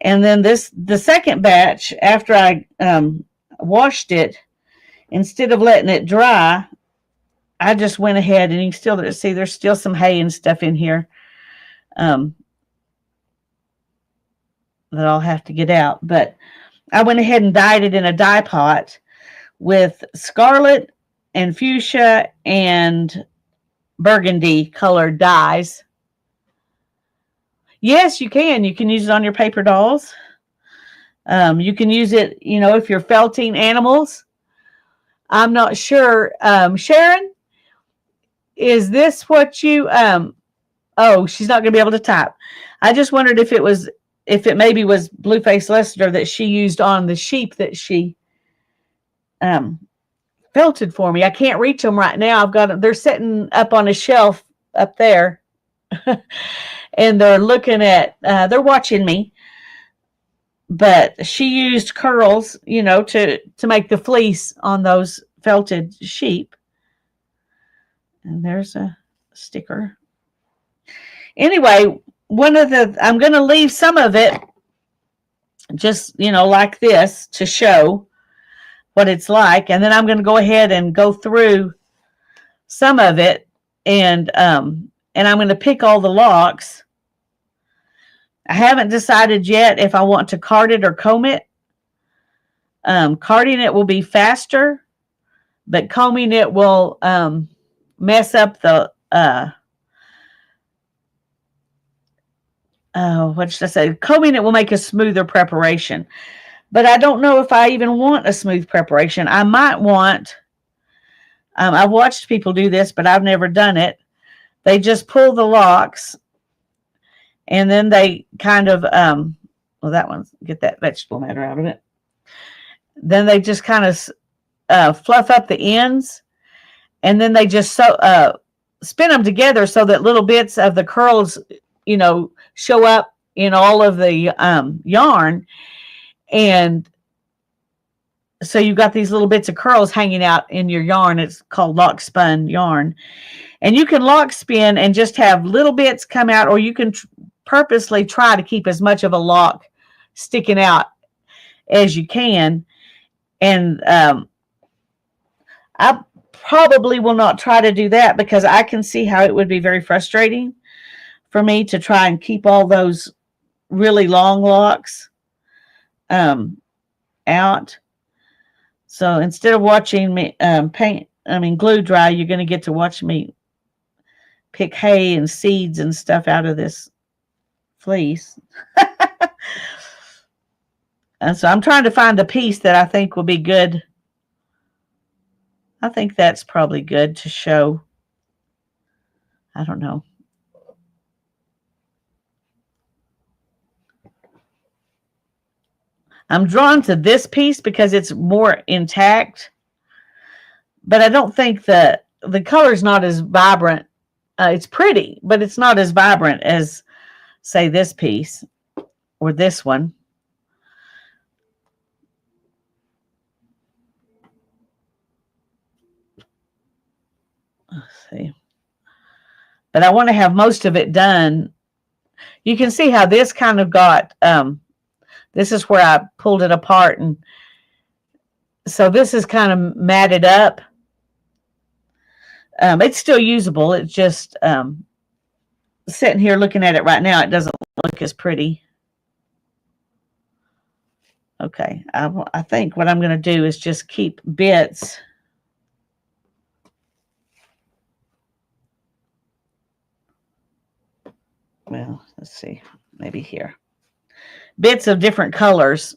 And then the second batch, after I washed it, instead of letting it dry, I just went ahead, and you can still see there's still some hay and stuff in here that I'll have to get out. But I went ahead and dyed it in a dye pot with scarlet and fuchsia and burgundy colored dyes. Yes, you can. You can use it on your paper dolls. You can use it, if you're felting animals. I'm not sure. Sharon, is this what you, oh, she's not going to be able to type. I just wondered if it maybe was Blue-Faced Lessiter that she used on the sheep that she felted for me. I can't reach them right now. I've got them. They're sitting up on a shelf up there. And they're looking at, they're watching me. But she used curls, to make the fleece on those felted sheep. And there's a sticker. Anyway, I'm going to leave some of it just, like this to show what it's like. And then I'm going to go ahead and go through some of it. And I'm going to pick all the locks. I haven't decided yet if I want to card it or comb it. Carding it will be faster, but combing it will mess up the, what should I say? Combing it will make a smoother preparation. But I don't know if I even want a smooth preparation. I might want, I've watched people do this, but I've never done it. They just pull the locks, and then they kind of, that one, get that vegetable matter out of it. Then they just kind of fluff up the ends, and then they just spin them together so that little bits of the curls, show up in all of the yarn. And so you've got these little bits of curls hanging out in your yarn. It's called lock spun yarn. And you can lock spin and just have little bits come out, or you can purposely try to keep as much of a lock sticking out as you can. And I probably will not try to do that because I can see how it would be very frustrating. for me to try and keep all those really long locks out. So instead of watching me glue dry, you're going to get to watch me pick hay and seeds and stuff out of this fleece. And so I'm trying to find a piece that I think will be good. I think that's probably good to show. I don't know. I'm drawn to this piece because it's more intact, but I don't think the color's not as vibrant. It's pretty, but it's not as vibrant as, say, this piece or this one. Let's see. But I want to have most of it done. You can see how this kind of got, this is where I pulled it apart. And so this is kind of matted up. It's still usable. It's just sitting here looking at it right now, it doesn't look as pretty. Okay, I think what I'm going to do is just keep bits. Well, let's see, maybe here. Bits of different colors.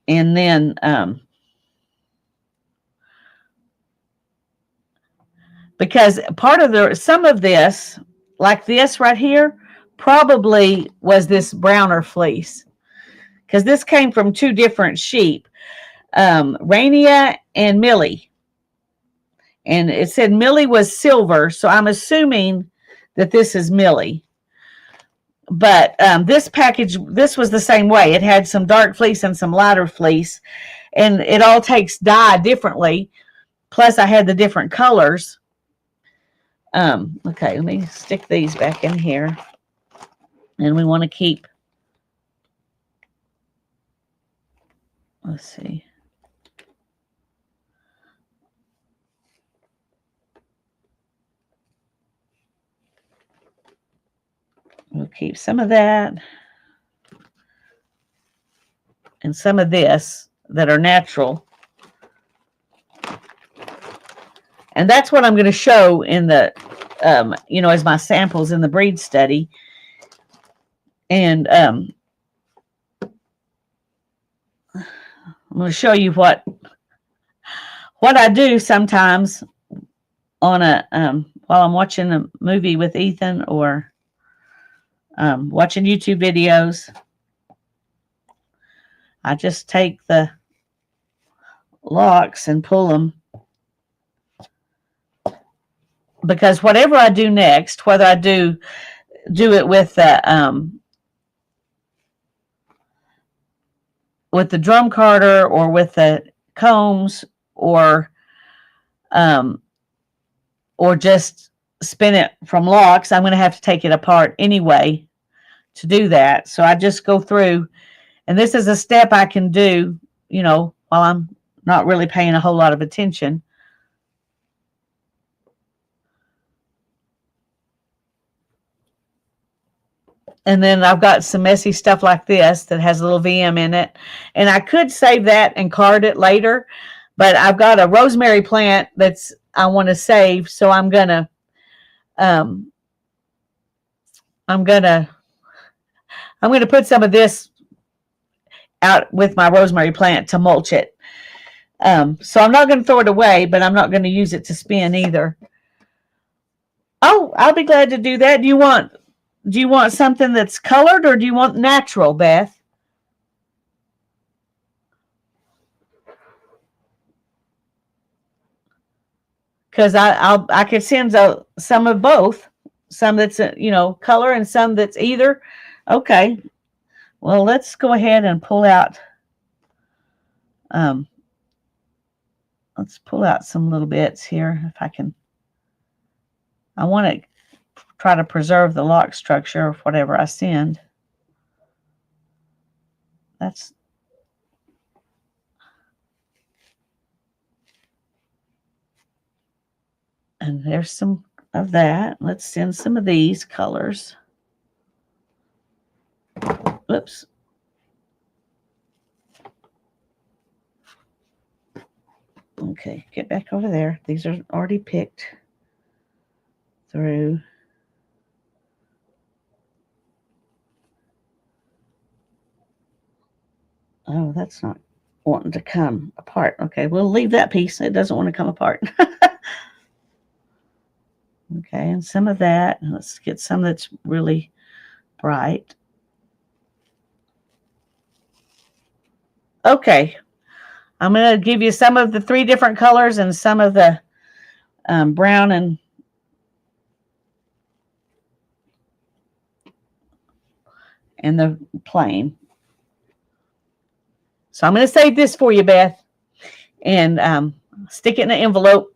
And then because part of some of this, like this right here, probably was this browner fleece. Because this came from two different sheep, Rainia and Millie. And it said Millie was silver, so I'm assuming that this is Millie. But this package, this was the same way. It had some dark fleece and some lighter fleece, and it all takes dye differently. Plus, I had the different colors. Okay, let me stick these back in here. And we want to keep, let's see. We'll keep some of that and some of this that are natural. And that's what I'm going to show in the, as my samples in the breed study. And I'm going to show you what I do sometimes on a while I'm watching a movie with Ethan or watching YouTube videos. I just take the locks and pull them, because whatever I do next, whether I do it with the drum carder or with the combs or just spin it from locks, I'm going to have to take it apart anyway to do that. So I just go through, and this is a step I can do, while I'm not really paying a whole lot of attention. And then I've got some messy stuff like this that has a little VM in it. And I could save that and card it later, but I've got a rosemary plant I want to save. So I'm going to put some of this out with my rosemary plant to mulch it. So I'm not going to throw it away, but I'm not going to use it to spin either. Oh, I'll be glad to do that. Do you want something that's colored, or do you want natural, Beth? Because I could send some of both, some that's color and some that's either. Okay, well, let's go ahead and pull out. Let's pull out some little bits here if I can. I want to try to preserve the lock structure of whatever I send. And there's some of that. Let's send some of these colors. Whoops. Okay, get back over there. These are already picked through. Oh, that's not wanting to come apart. Okay, we'll leave that piece. It doesn't want to come apart. Okay, and some of that. Let's get some that's really bright. Okay, I'm going to give you some of the 3 different colors and some of the brown and the plain. So I'm going to save this for you, Beth, and stick it in an envelope.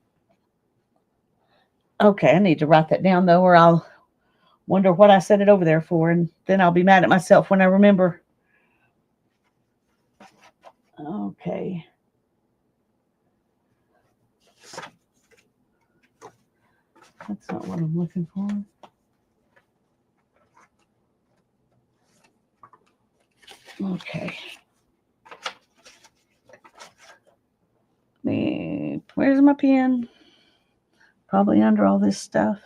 Okay, I need to write that down, though, or I'll wonder what I set it over there for, and then I'll be mad at myself when I remember. Okay. That's not what I'm looking for. Okay. Where's my pen? Probably under all this stuff.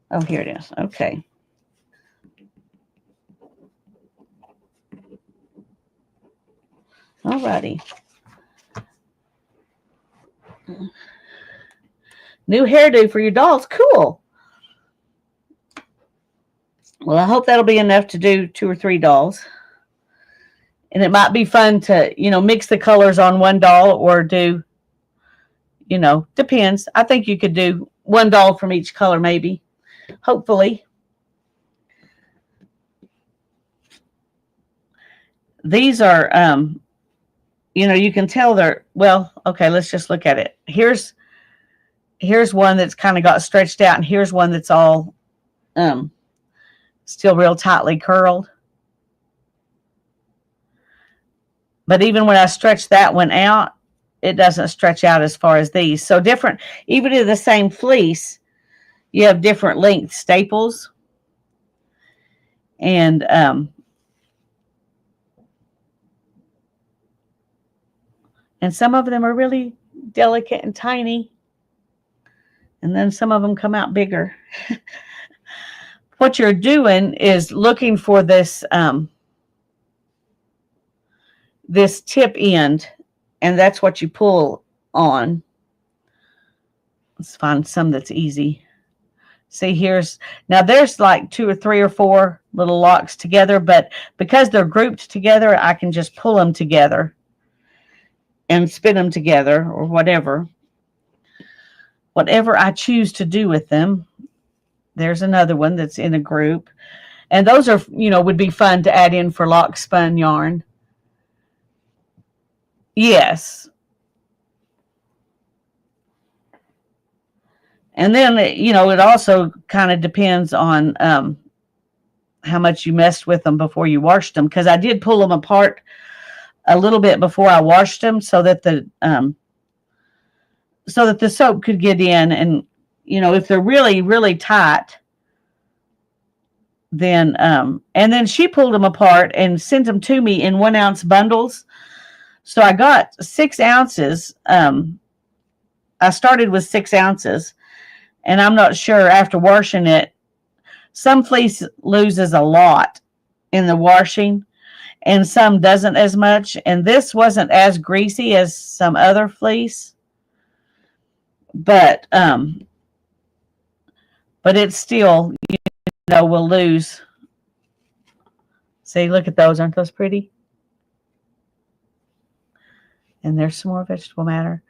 Oh, here it is. Okay. Alrighty. New hairdo for your dolls. Cool. Well, I hope that'll be enough to do 2 or 3 dolls. And it might be fun to, mix the colors on one doll or do, depends. I think you could do 1 doll from each color, maybe. Hopefully. These are, you can tell they're, well, okay, let's just look at it. Here's one that's kind of got stretched out, and here's one that's all still real tightly curled. But even when I stretch that one out, it doesn't stretch out as far as these. So different, even in the same fleece, you have different length staples. And some of them are really delicate and tiny. And then some of them come out bigger. What you're doing is looking for this this tip end, and that's what you pull on. Let's find some that's easy. See, there's like 2 or 3 or 4 little locks together, but because they're grouped together, I can just pull them together and spin them together, or whatever I choose to do with them. There's another one that's in a group, and those are, would be fun to add in for lock spun yarn. Yes. And then, it also kind of depends on how much you messed with them before you washed them, because I did pull them apart a little bit before I washed them so that the soap could get in. And, if they're really, really tight, then, and then she pulled them apart and sent them to me in 1 ounce bundles. So I got 6 ounces. I started with 6 ounces, and I'm not sure after washing it, some fleece loses a lot in the washing and some doesn't as much. And this wasn't as greasy as some other fleece, but it's still, will lose. See, look at those. Aren't those pretty? And there's some more vegetable matter.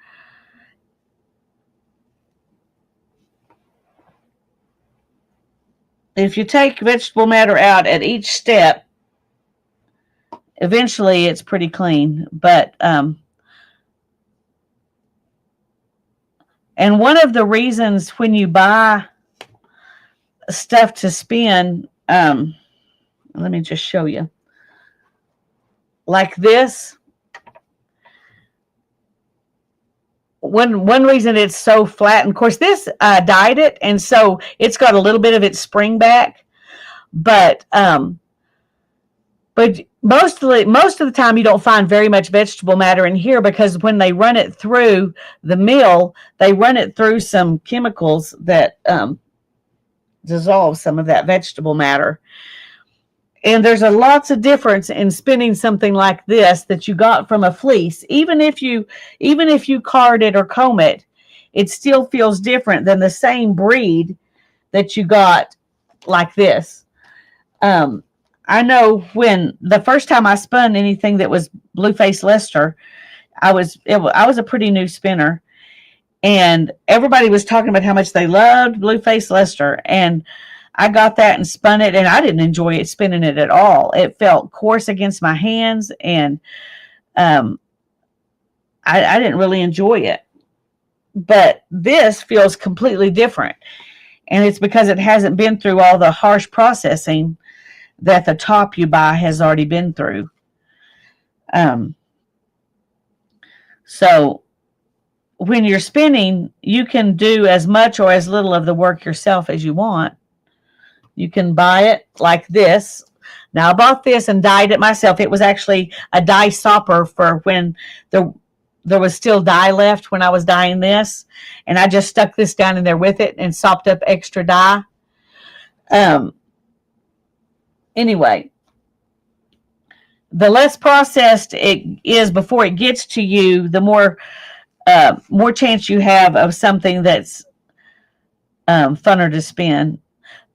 If you take vegetable matter out at each step, eventually it's pretty clean. But and one of the reasons when you buy stuff to spin, let me just show you. Like this, one reason it's so flat, and of course this dyed it, and so it's got a little bit of its spring back, but most of the time you don't find very much vegetable matter in here, because when they run it through the mill, they run it through some chemicals that dissolve some of that vegetable matter. And there's a lots of difference in spinning something like this that you got from a fleece. Even if you card it or comb it, it still feels different than the same breed that you got like this. I know when the first time I spun anything that was Blueface Leicester, I was a pretty new spinner, and everybody was talking about how much they loved Blueface Leicester, and I got that and spun it, and I didn't enjoy it spinning it at all. It felt coarse against my hands, and I didn't really enjoy it. But this feels completely different, and it's because it hasn't been through all the harsh processing that the top you buy has already been through. So when you're spinning, you can do as much or as little of the work yourself as you want. You can buy it like this. Now, I bought this and dyed it myself. It was actually a dye stopper for when there was still dye left when I was dyeing this. And I just stuck this down in there with it and sopped up extra dye. Anyway, the less processed it is before it gets to you, the more chance you have of something that's funner to spin.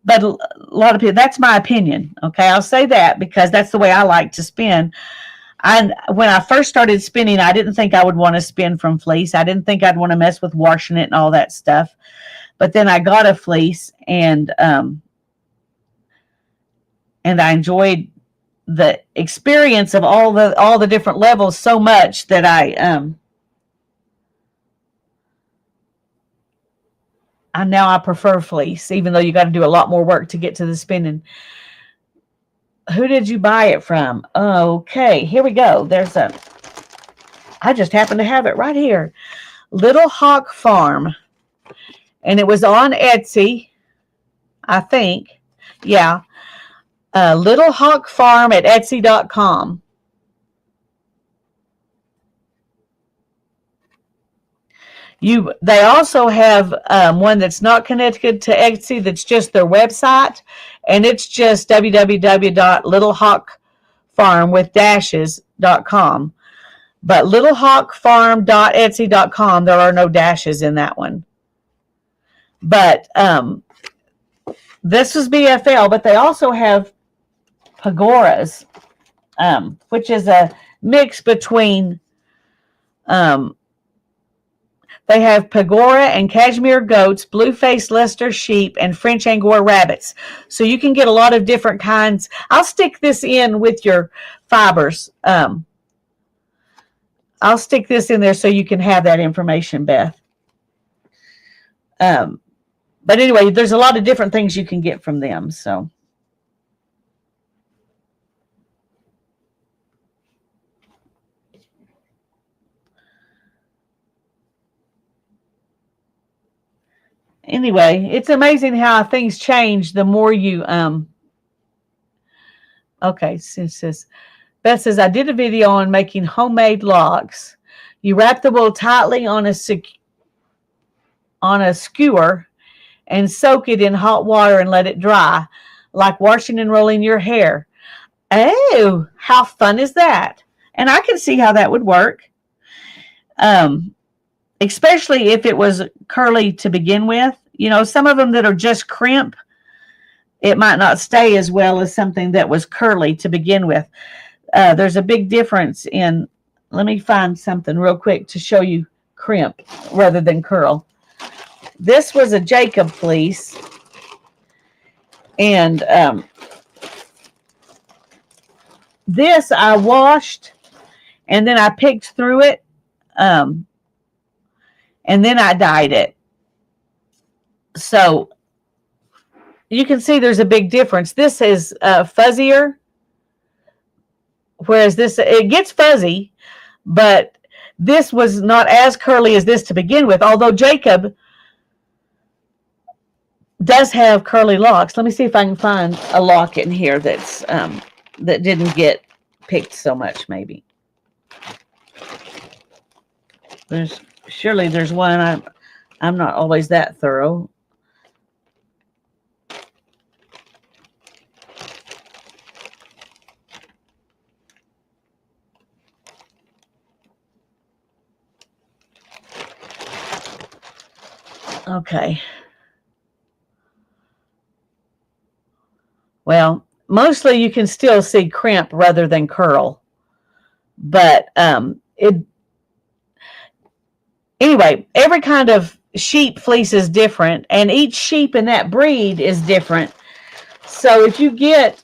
But a lot of people, that's my opinion. Okay, I'll say that because that's the way I like to spin. When I first started spinning, I didn't think I would want to spin from fleece. I didn't think I'd want to mess with washing it and all that stuff. But then I got a fleece, and I enjoyed the experience of all the different levels so much that I prefer fleece, even though you got to do a lot more work to get to the spinning. Who did you buy it from? Okay, here we go. I just happen to have it right here. Little Hawk Farm. And it was on Etsy, I think. Yeah. Little Hawk Farm at Etsy.com. They also have one that's not connected to Etsy, that's just their website, and it's just www.littlehawkfarm.com. But littlehawkfarm.etsy.com, there are no dashes in that one. But this was BFL, but they also have Pagoras, which is a mix between they have Pagora and Cashmere goats, Blueface Leicester sheep, and French Angora rabbits. So you can get a lot of different kinds. I'll stick this in with your fibers. I'll stick this in there so you can have that information, Beth. But anyway, there's a lot of different things you can get from them. So. Anyway, it's amazing how things change the more you okay, since Beth says, I did a video on making homemade locks. You wrap the wool tightly on a skewer and soak it in hot water and let it dry, like washing and rolling your hair. Oh, how fun is that? And I can see how that would work. Especially if it was curly to begin with. You know, some of them that are just crimp, it might not stay as well as something that was curly to begin with. There's a big difference in, let me find something real quick to show you crimp rather than curl. This was a Jacob fleece, and this I washed, and then I picked through it, and then I dyed it. So you can see there's a big difference. This is fuzzier, whereas this, it gets fuzzy, but this was not as curly as this to begin with, although Jacob does have curly locks. Let me see if I can find a lock in here that's that didn't get picked so much. Maybe surely there's one. I'm not always that thorough. Okay. Well, mostly you can still see crimp rather than curl, but anyway, every kind of sheep fleece is different, and each sheep in that breed is different. So if you get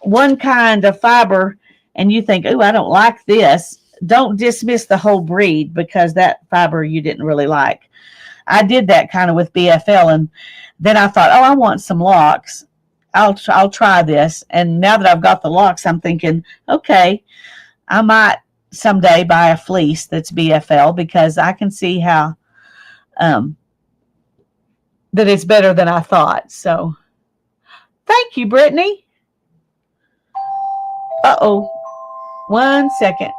one kind of fiber and you think, oh, I don't like this, don't dismiss the whole breed because that fiber you didn't really like. I did that kind of with BFL, and then I thought, oh, I want some locks. I'll try this. And now that I've got the locks, I'm thinking, okay, I might someday buy a fleece that's BFL because I can see how that it's better than I thought. So thank you, Brittany. Uh-oh. 1 second.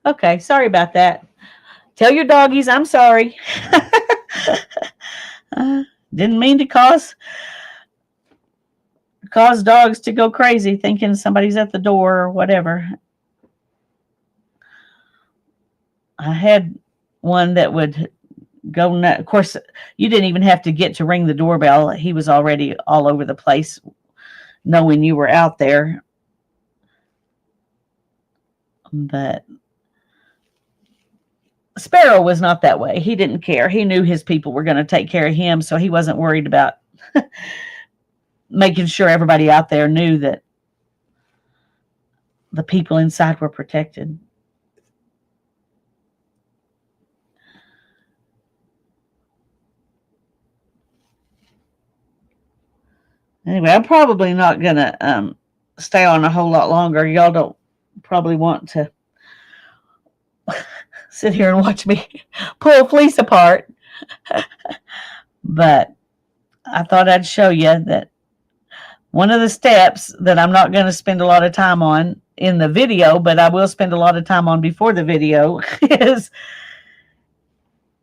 Okay, sorry about that. Tell your doggies I'm sorry. Didn't mean to cause dogs to go crazy thinking somebody's at the door or whatever. I had one that would go nuts. Of course, you didn't even have to get to ring the doorbell. He was already all over the place knowing you were out there. But Sparrow was not that way. He didn't care. He knew his people were going to take care of him, so he wasn't worried about making sure everybody out there knew that the people inside were protected. Anyway, I'm probably not going to stay on a whole lot longer. Y'all don't probably want to sit here and watch me pull a fleece apart. But I thought I'd show you that one of the steps that I'm not going to spend a lot of time on in the video, but I will spend a lot of time on before the video, is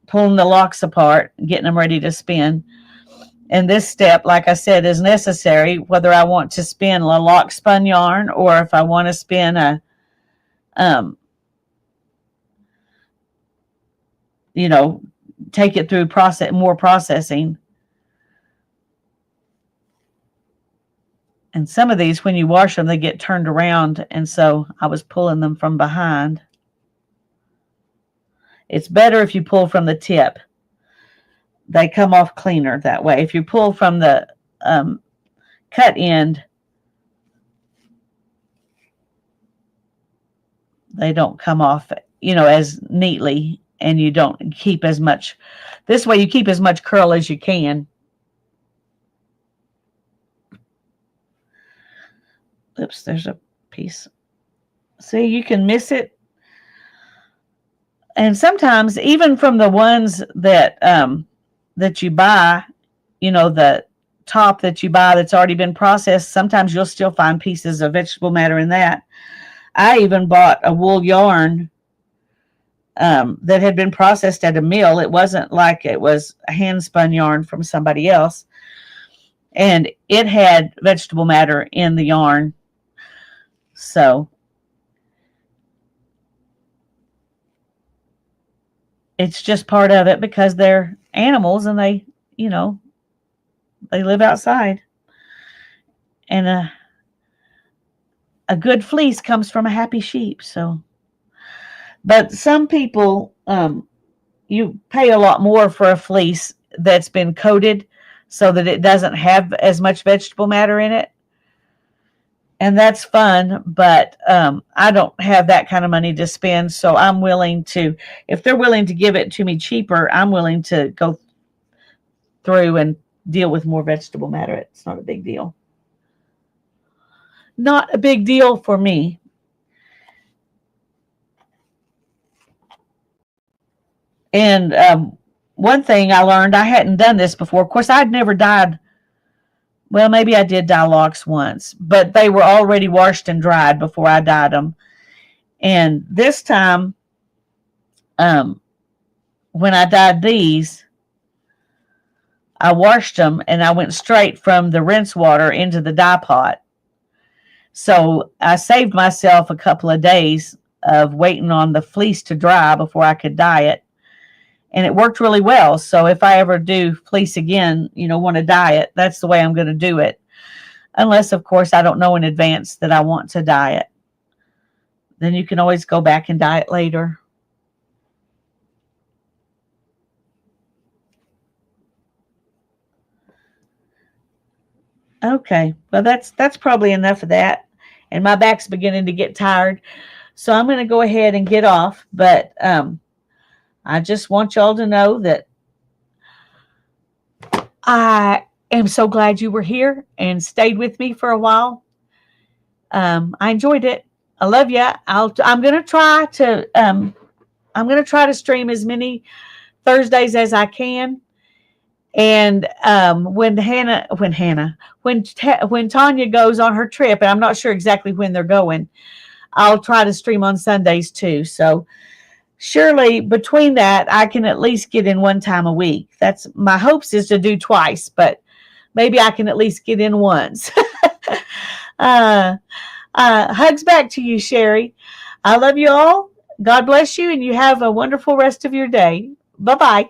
pulling the locks apart, getting them ready to spin. And this step, like I said, is necessary whether I want to spin a lock spun yarn or if I want to spin a take it through more processing. And some of these, when you wash them, they get turned around, and so I was pulling them from behind. It's better if you pull from the tip. They come off cleaner that way. If you pull from the cut end, they don't come off, as neatly, and you don't keep as much. This way you keep as much curl as you can. Oops, there's a piece. See, you can miss it. And sometimes even from the ones that you buy, the top that you buy that's already been processed, sometimes you'll still find pieces of vegetable matter in that. I even bought a wool yarn that had been processed at a mill. It wasn't like it was a hand spun yarn from somebody else. And it had vegetable matter in the yarn. So it's just part of it because they're animals and they live outside. And a good fleece comes from a happy sheep. So, but some people, you pay a lot more for a fleece that's been coated so that it doesn't have as much vegetable matter in it. And that's fun, but I don't have that kind of money to spend. So I'm willing to, if they're willing to give it to me cheaper, I'm willing to go through and deal with more vegetable matter. It's not a big deal. Not a big deal for me. And one thing I learned, I hadn't done this before. Of course, I'd never dyed. Well, maybe I did dye locks once, but they were already washed and dried before I dyed them. And this time, when I dyed these, I washed them and I went straight from the rinse water into the dye pot. So I saved myself a couple of days of waiting on the fleece to dry before I could dye it. And it worked really well. So if I ever do fleece again, want to dye it, that's the way I'm going to do it. Unless, of course, I don't know in advance that I want to dye it. Then you can always go back and dye it later. Okay, well that's probably enough of that. And my back's beginning to get tired. So I'm going to go ahead and get off. But I just want y'all to know that I am so glad you were here and stayed with me for a while. I enjoyed it. I love you. I'm going to try to stream as many Thursdays as I can. And when Tanya goes on her trip, and I'm not sure exactly when they're going, I'll try to stream on Sundays too. So surely between that, I can at least get in one time a week. That's my hopes, is to do twice, but maybe I can at least get in once. Hugs back to you, Sherry. I love you all. God bless you, and you have a wonderful rest of your day. Bye-bye.